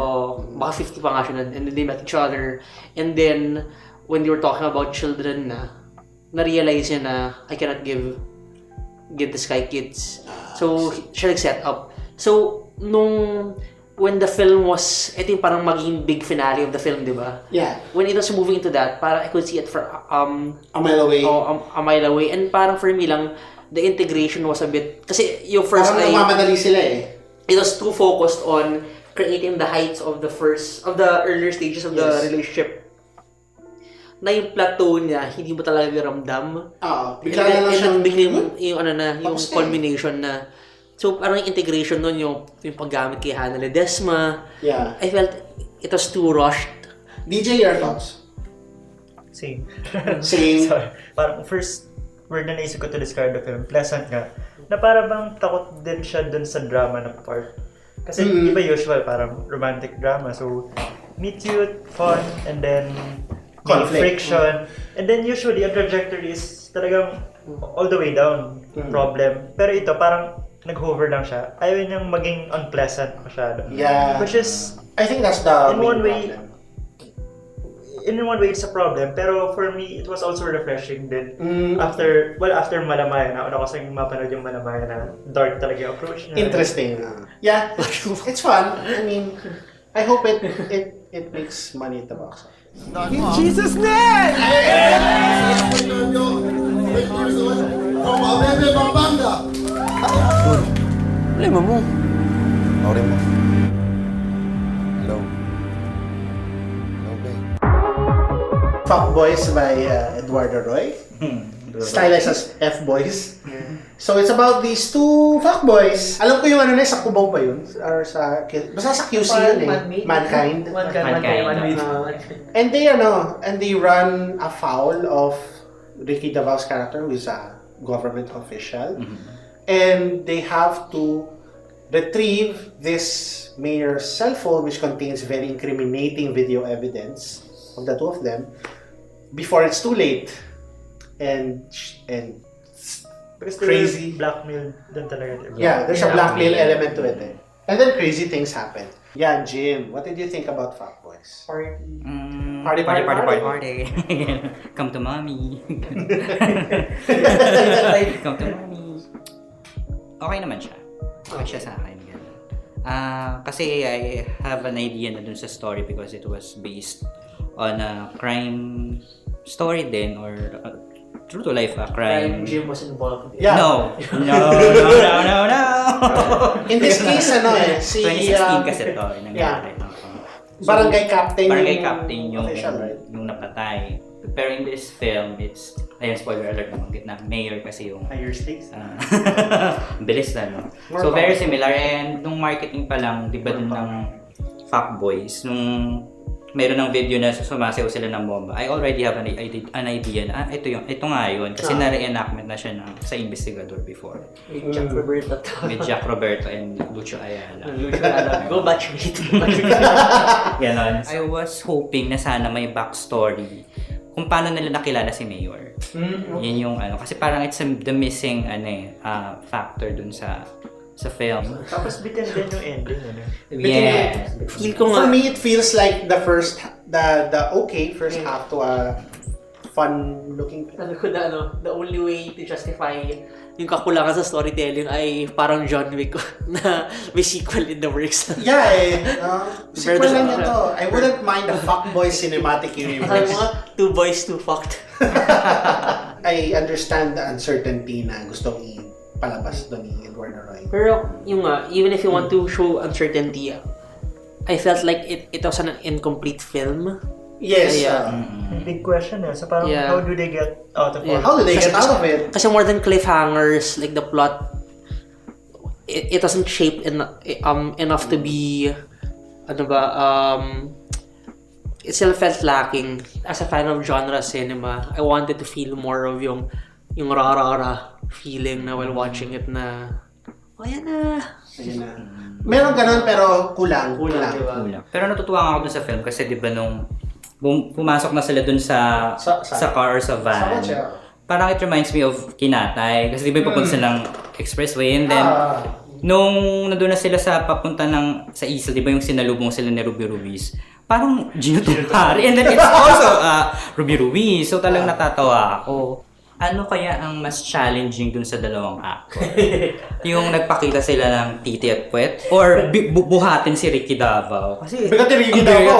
Baka 50 pa nga siya nun. And then they met each other. And then, when they were talking about children na-realize niya na, I cannot give this guy kids. So, siya nag-set up. So, when the film was, ito yung parang maging big finale of the film, di ba? Yeah. When it was moving into that, parang I could see it for a mile away. A mile away. And parang for me lang, the integration was a bit, kasi yung first parang namamadali sila it was too focused on creating the heights of the earlier stages of the relationship. Na yung plateau niya, hindi mo talaga ramdam. Bigla na lang siyang yung culmination na. So parang yung integration nun, yung paggamit kay Hannah Ledesma. Yeah. I felt it was too rushed. DJ, your thoughts? Same. Same. Sorry. Parang first word na naisip ko to describe the film, pleasant nga. Na para bang takot din siya dun sa drama na part. Kasi di ba usual, parang romantic drama. So, meet cute, fun, and then Conflict. friction. And then usually, ang trajectory is talagang all the way down. Problem. Pero ito, parang nag-hover lang siya. Ayaw niyang maging unpleasant masyado. Yeah. Which is, I think that's the in main one way, problem. in one way, it's a problem. Pero for me, it was also refreshing din. After Malamaya, nauna ko kasing mapanood yung Malamaya na dark talaga yung approach niya. Interesting. Yeah, it's fun. I mean, I hope it makes money at the box office. In Jesus' name! Problema mo. Sorry mo. Hello. Hello, babe. Fuckboys by Eduardo Roy. Stylized as F-Boys. So it's about these two fuckboys. Alam ko yung ano na, sa Cubao ba yun? Or sa, basta sa QC yun eh. Mankind. And they run afoul of Ricky Daval's character, who is a government official. And they have to retrieve this mayor's cell phone, which contains very incriminating video evidence of the two of them, before it's too late. And Because crazy. Blackmail din talaga. Diba? Yeah, there's a blackmail element to it. Eh. And then crazy things happen. Yeah, Jim, what did you think about Fuckboys? Party. Come to mommy. Come to mommy. Okay naman siya. Okay siya sa akin. Kasi I have an idea na dun sa story because it was based on a crime story din or true to life crime. Jim was involved. Yeah. No. In this case, si 2016 kasi to, nangyari. Barangay captain yung official, right? yung napatay. Pero in this film, it's, ayun, spoiler alert naman, na mayor kasi yung Higher stakes. bilis na, no? So, very similar. And nung marketing pa lang, di ba dun ng Fuckboys, nung meron ng video na sumasayaw sila ng bomba, I already have an idea na, ito nga yun. Kasi na-reenactment na siya sa Investigador before. With Jack Roberto. With Jack Roberto and Lucio Ayala. Go batchmate. Ganon. I was hoping na sana may backstory kung paano nila nakilala si Mayor. Yan yung kasi parang it's the missing factor dun sa film. Tapos bitin din yung ending. Yes. Feel ko nga. For me, it feels like the first half to a fun-looking film. Sabi ko na the only way to justify yung kakulangan sa storytelling ay parang John Wick na may sequel in the works. Yeah, sequel lang yun to. I wouldn't mind the Fuckboy cinematic universe. Two boys, two fucked. I understand the uncertainty na gustong ipalabas doon ni Eduardo Roy. Pero yung even if you want to show uncertainty, I felt like it was an incomplete film. Yes. Big question So parang how do they get out of it? How do they get out of it? Kasi more than cliffhangers, like the plot, it wasn't shaped enough to be, it still felt lacking. As a fan of genre cinema, I wanted to feel more of yung rara feeling na while watching it na, ayan na. Meron ganun pero kulang. Pero natutuwa nga ako dun sa film kasi di ba nung pumasok na sila dun sa car or sa van, parang it reminds me of Kinatay. Kasi di ba papunta silang expressway and then nung nandun na sila sa papunta sa Isla, di ba yung sinalubong sila ni Ruby Ruiz, parang Gino Torres. And then it's also Ruby Ruiz. So talagang natatawa ako. Ano kaya ang mas challenging dun sa dalawang actor? Yung nagpakita sila ng titi at puwet? Or buhatin si Ricky Davao? Kasi Bigat ni Ricky Davao,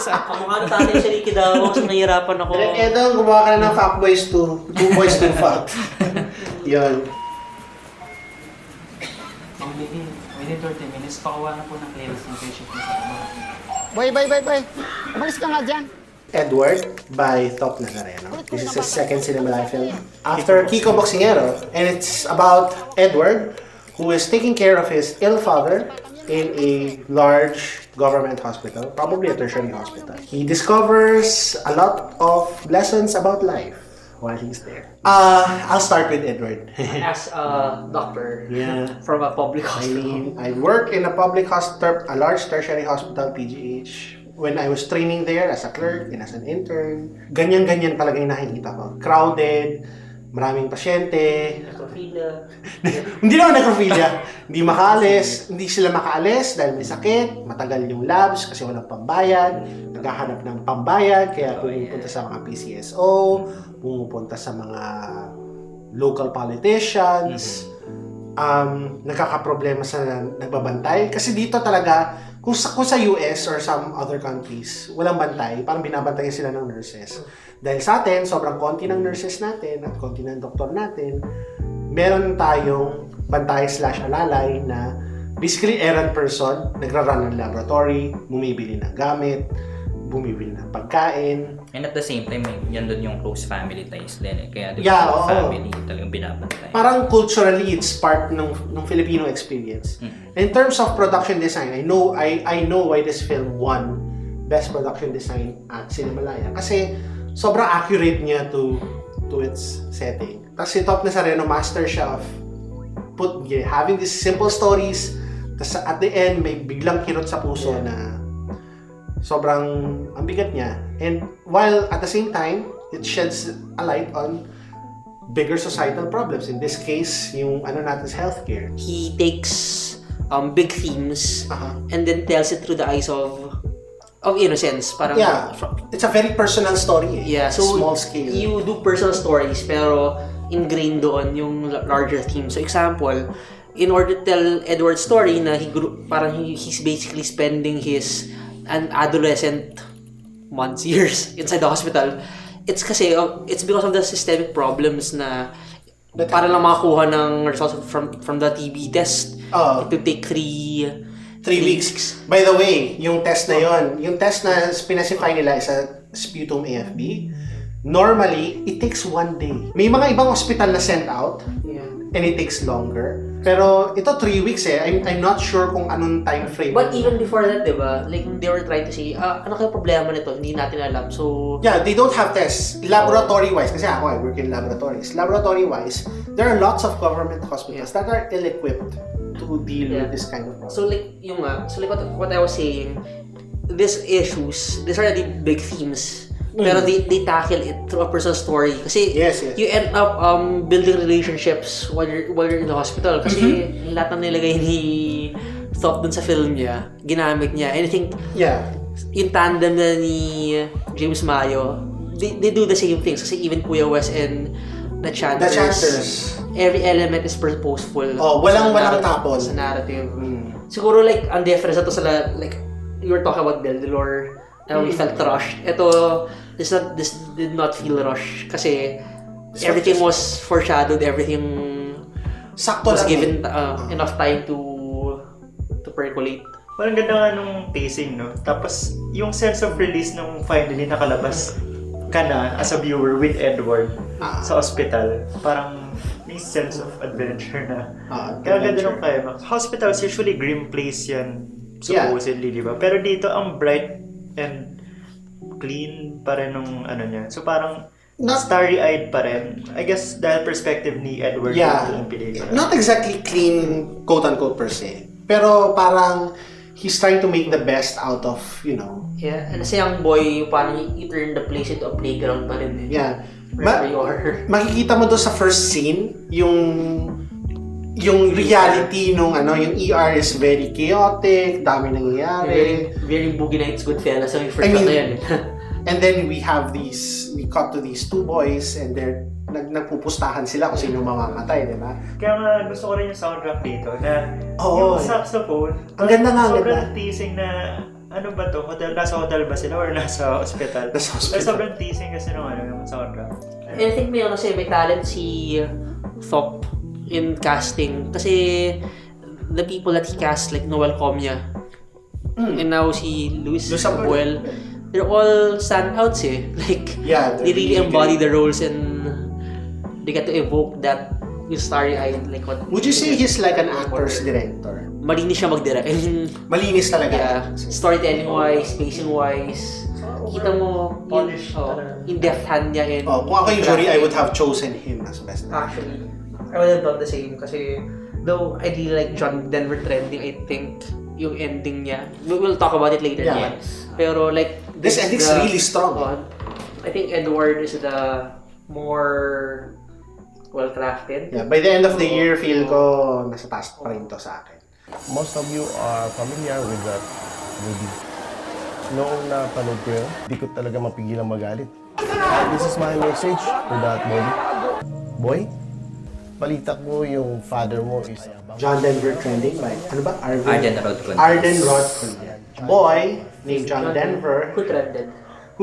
Kamukha na tatay si Ricky Davao kasi nahihirapan ako. Edo, gumawa ka na ng Fuckboys 2. Two boys, two fucked. Yun. Within 30 minutes, pakuha na po ng clearance ng patient niya sa mga. Boy. Umalis ka nga dyan. Edward by Top Nazareno. This is his second Cinema film after Kiko Boxingero, and it's about Edward, who is taking care of his ill father in a large government hospital, probably a tertiary hospital. He discovers a lot of lessons about life while he's there. I'll start with Edward. As a doctor Yeah. from a public I hospital. mean, I work in a public hospital, a large tertiary hospital, PGH. When I was training there as a clerk and as an intern, ganyan-ganyan talaga yung nakikita ko. Crowded, maraming pasyente. Necrophilia. Hindi naman necrophilia. Hindi makaalis. Hindi sila makaalis dahil may sakit. Matagal yung labs kasi walang pambayad. Naghahanap ng pambayad kaya pumupunta sa mga PCSO, pumupunta sa mga local politicians. Nagkakaproblema sa nagbabantay. Kasi dito talaga, kung sa US or some other countries, walang bantay. Parang binabantayan sila ng nurses. Dahil sa atin, sobrang konti ng nurses natin at konti ng doktor natin, meron tayong bantay/alalay na basically errand person, nagra-run ng laboratory, bumibili ng gamit, bumibili ng pagkain. And at the same time, yan doon yung close family ties din eh. Kaya doon Yeah, yung oo. family talagang binabantay. Parang culturally, it's part ng Filipino experience. In terms of production design, I know why this film won Best Production Design at Cinemalaya. Kasi sobrang accurate niya to its setting. Tapos si Top Nazareno, master siya of having these simple stories. Tapos at the end, may biglang kirot sa puso na sobrang ang bigat niya. And while at the same time, it sheds a light on bigger societal problems. In this case, yung natin is healthcare. He takes big themes Uh-huh. and then tells it through the eyes of innocence. Parang Yeah, it's a very personal story. Yeah, so small scale. you do personal stories pero ingrained doon yung larger theme. So example, in order to tell Edward's story na he's basically spending his adolescent months, years inside the hospital. It's because of the systemic problems na para lang makakuha ng results from the TB test. It will take 3 weeks. By the way, yung test na yung test na specify nila is a sputum AFB. Normally, it takes 1 day. May mga ibang hospital na sent out and it takes longer. Pero ito 3 weeks eh. I'm not sure kung anong time frame. But even before that, diba, like they were trying to say, ano kaya problema nito? Hindi natin alam. So, yeah, they don't have tests. Laboratory-wise, kasi ako, I work in laboratories. Laboratory-wise, there are lots of government hospitals that are ill-equipped to deal with this kind of problem. So like what I was saying, these are the big themes. Pero they tackle it through a personal story. Kasi Yes. you end up building relationships while you're in the hospital. Kasi lahat ng nilagay ni Thop dun sa film niya, ginamit niya. And I think yung tandem na ni James Mayo, they do the same things. Kasi even Kuya Wes and the Chanters, every element is purposeful. Walang tapon. Sa narrative. Siguro like, ang difference na to sa like, you were talking about Deldelor, we felt rushed. Ito, this did not feel rushed kasi everything was foreshadowed, everything sakto was lang given enough time to percolate. Parang ganda nga nung pacing, no? Tapos, yung sense of release nung finally nakalabas ka na as a viewer with Edward sa hospital. Parang may sense of adventure na. Kaya ganda nung climax. Hospitals, usually grim place yan, supposedly, di ba? Pero dito, ang bright and clean pa rin nung niya. So parang starry-eyed pa rin. I guess dahil perspective ni Edward yung pelikula. Not exactly clean, quote-unquote, per se. Pero parang he's trying to make the best out of, Yeah, and as a young boy, parang you turn the place into a playground pa rin. Yeah. Wherever you are. Makikita mo doon sa first scene, yung reality nung yung ER is very chaotic, dami nangyayari. Very Boogie Nights Goodfellas ang first shot na yan. And then we cut to these 2 boys and they're nagpupustahan sila kung sino mamamatay, di ba? Kaya nga gusto ko rin yung soundtrack dito na Oo. yung saxophone. Ang ganda nga, sobrang teasing na ano ba to? Nasa hotel ba sila or nasa hospital? Nasa hospital. Pero sobrang teasing kasi yung soundtrack. And I think may talent si Thop in casting kasi the people that he cast like Noel Comia and now si Luis Abuel, they're all standouts like they really embody the roles and they get to evoke that starry-eyed like what. Would you say he's like an actor's director? malinis siya mag-direct. I mean, Malinis talaga. yeah, storytelling-wise, pacing-wise, kita mo, Polish in-depth hand niya. And Kung ako yung jury, I would have chosen him as best director. Actually, I would have done the same kasi though I really like John Denver trending, I think yung ending niya, we'll talk about it later naman. Pero like, This ending's really strong. I think Edward is the more well-crafted. Yeah, by the end of the year, feel ko nasa taas pa rin to sa akin. Most of you are familiar with that movie. Noong napanood ko yun, di ko talaga mapigilang magalit. This is my message to that boy. Boy, balita ko yung father mo is... John Denver trending by, ano ba? Arden Rodriguez. Arden Rodriguez. Boy named John Denver Who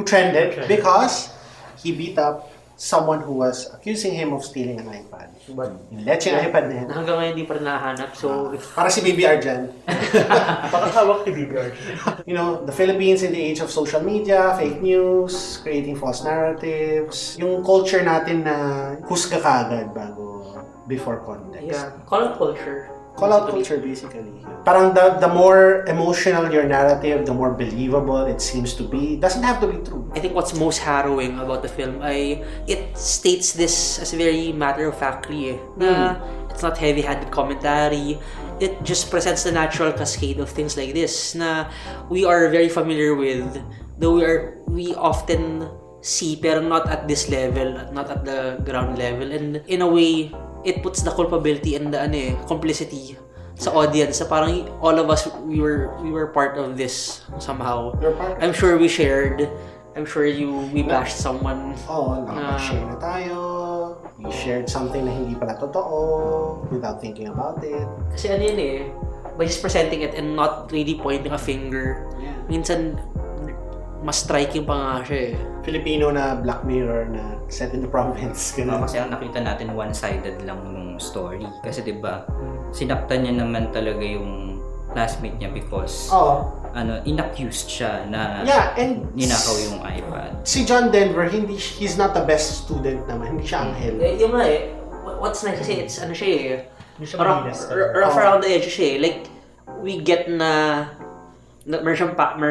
trended? because he beat up someone who was accusing him of stealing an iPad. But Nilet yung iPad na yun. hanggang ngayon di pa rin nahanap. So, Para si BBR dyan. Pakahawak ni BBR. You know, the Philippines in the age of social media, fake news, creating false narratives. Yung culture natin na husga kagad before context. yeah, call out culture. Call out culture basically. Parang the more emotional your narrative, the more believable it seems to be. Doesn't have to be true. I think what's most harrowing about the film it states this as very matter-of-factly na it's not heavy-handed commentary. It just presents the natural cascade of things like this na we are very familiar with, though we often see pero not at this level, not at the ground level, and in a way it puts the culpability and the complicity sa audience. So parang all of us we were part of this somehow. I'm sure we shared. I'm sure we bashed someone. Nakapag-share na tayo. We shared something na hindi pala totoo without thinking about it. Kasi by just presenting it and not really pointing a finger, minsan mas striking pa nga siya Filipino na Black Mirror na set in the province. Kasi ang nakita natin one-sided lang yung story. Kasi 'di ba, sinaktan niya naman talaga yung classmate niya because inaccused siya na and ninakaw yung iPad. Si John Denver, he's not the best student naman. Hindi siya anghel. Yung nga what's nice kasi it's Hindi siya malinis. rough around the edges siya like we get na meron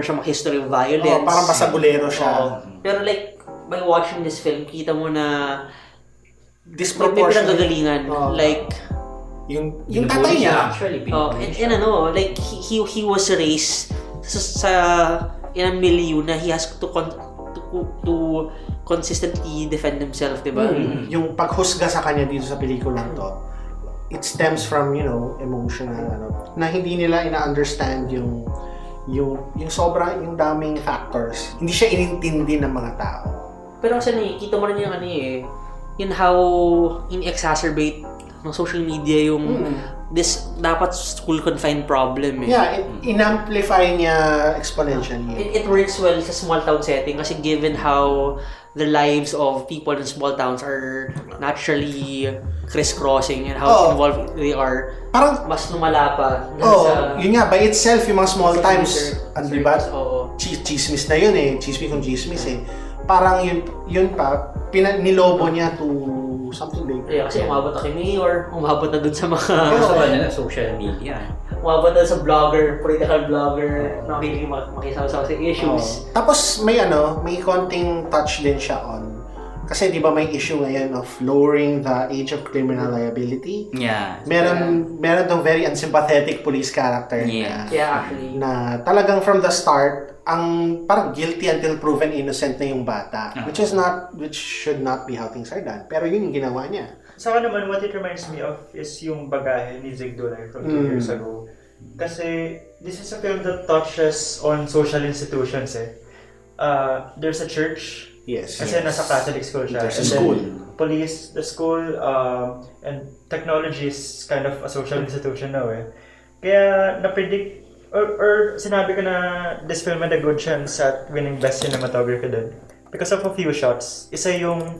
siyang history of violence. Parang pasagulero siya. Pero like, by watching this film, kita mo na disproportionate. may pinanggagalingan. Like, yung tatay niya. Actually, like, he was raised in a milieu na he has to consistently defend himself, diba? Yung paghusga sa kanya dito sa pelikulang to, it stems from, emotional, na hindi nila ina-understand yung yung daming factors. Hindi siya inintindi ng mga tao. Pero kasi nakikita mo rin yung how in-exacerbate ng social media yung this dapat school confined problem In-amplify niya exponentially. It works well sa small town setting kasi given how the lives of people in small towns are naturally crisscrossing and how involved they are, parang mas lumala pa. Yun nga, by itself, yung mga small times, diba? Chismis na yun chismis kung chismis Parang yun pa, nilobo niya to something big. Kasi umabot na kay Mayor, umabot na dun sa mga social media. Umabot na sa vlogger, political vlogger, nakikinig makisaw-saw sa issues. Tapos may konting touch din siya on. Kasi di ba may issue ngayon of lowering the age of criminal liability? Yeah. Meron tong very unsympathetic police character Actually. na talagang from the start, ang parang guilty until proven innocent na yung bata. Which should not be how things are done. Pero yun yung ginawa niya. Saka naman, what it reminds me of is yung bagahe ni Zig Dulay from 2 years ago. Kasi this is a film that touches on social institutions There's a church. Yes. Kasi nasa Catholic school siya. There's a school. Police, the school, and technology is kind of a social institution now Kaya na-predict, or sinabi ko na this film had a good chance at winning best cinematography din. Because of a few shots. Isa yung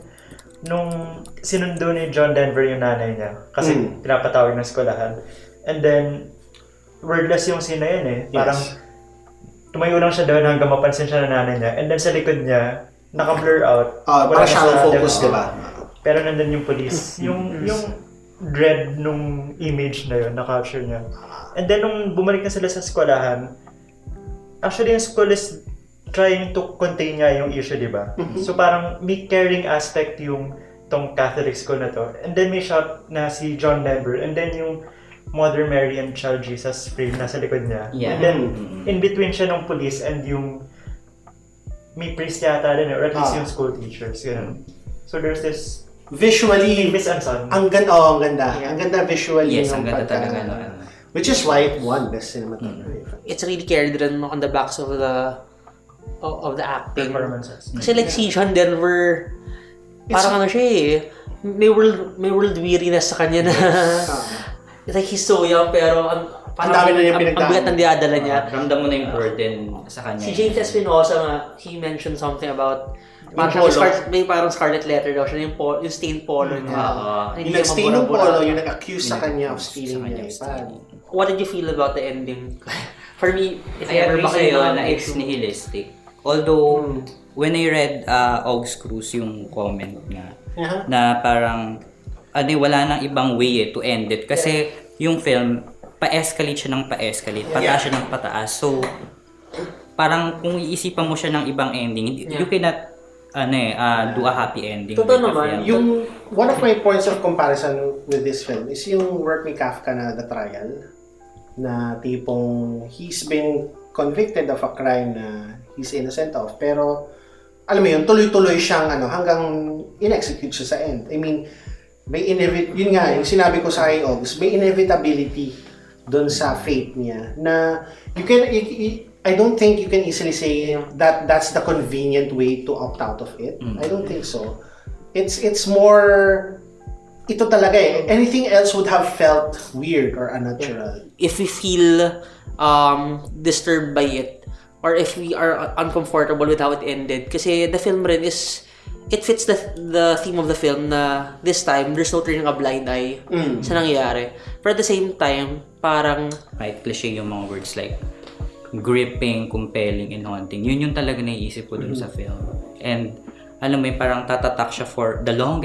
nung sinundo ni John Denver yung nanay niya. Kasi pinapatawag ng eskwelahan. And then, wordless yung scene na yun Parang tumayo lang siya doon hanggang mapansin siya ng nanay niya. And then sa likod niya, naka-blur out. Parang shallow focus, diba? Pero nandun yung police. yung dread nung image na yun, na-capture niya. And then, nung bumalik na sila sa eskwelahan, actually, yung school is trying to contain niya yung issue, di ba? So, parang may caring aspect yung tong Catholic school na to. And then, may shot na si John Denver. And then, yung Mother Mary and Child Jesus frame nasa likod niya. Yeah. And then, in between siya ng police and yung may priest yata rin, or at least yung school teachers. Ganun. So, there's this Visually, Miss Anson. ang ganda. Oh, ang ganda. Ang ganda visually. Yes, yung ang ganda pagka- talaga. Which is why it won Best Cinematography. It's really carried rin on the backs of the acting. Performances. Kasi like si John Denver, parang ano siya eh, may world weariness sa kanya na like he's so young pero Ang dami na niyang ang pinagdaan. bigat ng dinadala niya. Ramdam mo na yung burden sa kanya. Si James Espinosa nga, he mentioned something about polo. may parang scarlet letter daw siya, yung stained polo niya. Yung nag-stain ng polo, yung nag-accuse sa kanya of stealing niya. What did you feel about the ending? For me, if I ever agree baka sa'yo yun na it's nihilistic. Although, when I read Ogs Cruz yung comment niya, na parang, wala nang ibang way to end it. Kasi yung film, pa-escalate siya ng pa-escalate, pataas siya ng pataas. So, parang kung iisipan mo siya ng ibang ending, you cannot do a happy ending. Totoo with the naman. film. One of my points of comparison with this film is yung work ni Kafka na The Trial, na tipong he's been convicted of a crime na he's innocent of, pero alam mo yun, tuloy-tuloy siyang hanggang in-execute siya sa end. I mean, yun nga, yung sinabi ko sa kay Ogs, may inevitability doon sa fate niya na I don't think you can easily say that that's the convenient way to opt out of it. I don't think so. It's more, ito talaga eh. Anything else would have felt weird or unnatural. If we feel disturbed by it, or if we are uncomfortable with how it ended, kasi the film rin is, it fits the theme of the film na this time, there's no turning a blind eye sa nangyayari. But at the same time, parang Right, cliche yung mga words like gripping, compelling, and haunting. Yun yung talaga naiisip ko dun sa film. And alam mo yun, parang tatatak siya for long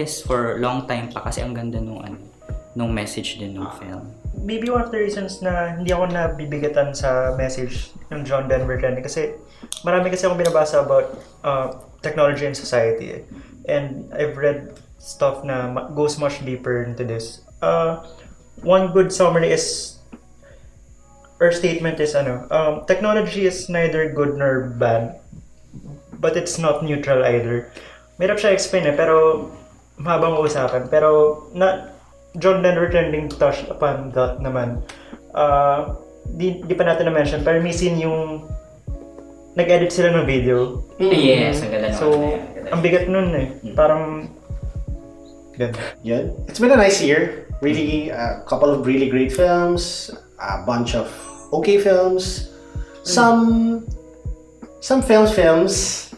time pa kasi ang ganda nung message din ng film. Maybe one of the reasons na hindi ako nabibigatan sa message ng John Denver trending kasi marami kasi akong binabasa about technology and society. And I've read stuff na goes much deeper into this. One good summary is, or statement is technology is neither good nor bad, but it's not neutral either. Mahirap siya explain pero mahabang usapan. Pero John Denver trending touched upon that naman. Di pa natin na-mention, pero may scene yung nag-edit sila ng video. Yes, ang ganda naman. So, ang bigat nun eh. Parang ganda. Yeah. It's been a nice year. Really, a couple of really great films, a bunch of okay films, some films,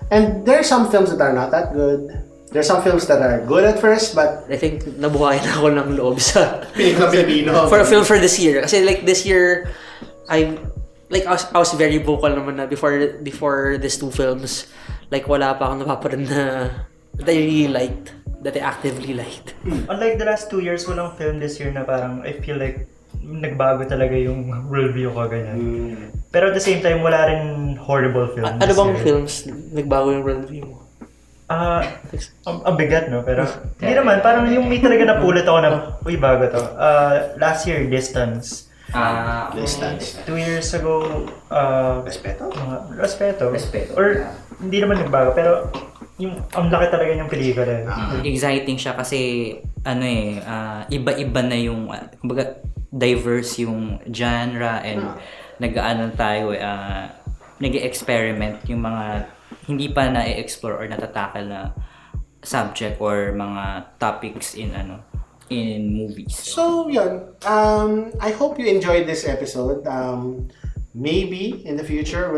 and there are some films that are not that good. There are some films that are good at first, but I think nabuhayan ako ng loob sa Pilipino. for a film for this year. Kasi like this year, I was very vocal naman na before these two films. Like wala pa akong napapanood na that I really liked, that I actively liked. Unlike the last 2 years, walang film this year na parang I feel like nagbago talaga yung worldview ko, ganyan. Pero at the same time, wala rin horrible films. Ano bang films nagbago yung worldview mo? Ang bigat, no? Pero hindi naman, parang yung may talaga napulot ako na, uy, bago to. Last year, Distance. Distance. 2 years ago, Respeto? Respeto. Or, hindi naman nagbago, pero ang laki talaga yung pelikula. Exciting siya kasi iba-iba na yung kumbaga diverse yung genre and nag-experiment yung mga hindi pa na-explore or natatakal na subject or mga topics in movies. So, yun. I hope you enjoyed this episode. Maybe in the future,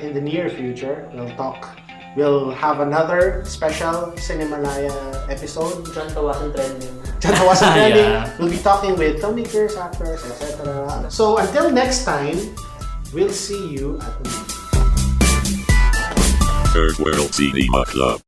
in the near future, we'll have another special Cinemalaya episode. John Tawasan Trending. Yeah. We'll be talking with filmmakers, actors, etc. So, until next time, we'll see you at the movie. Third World Cinema Club.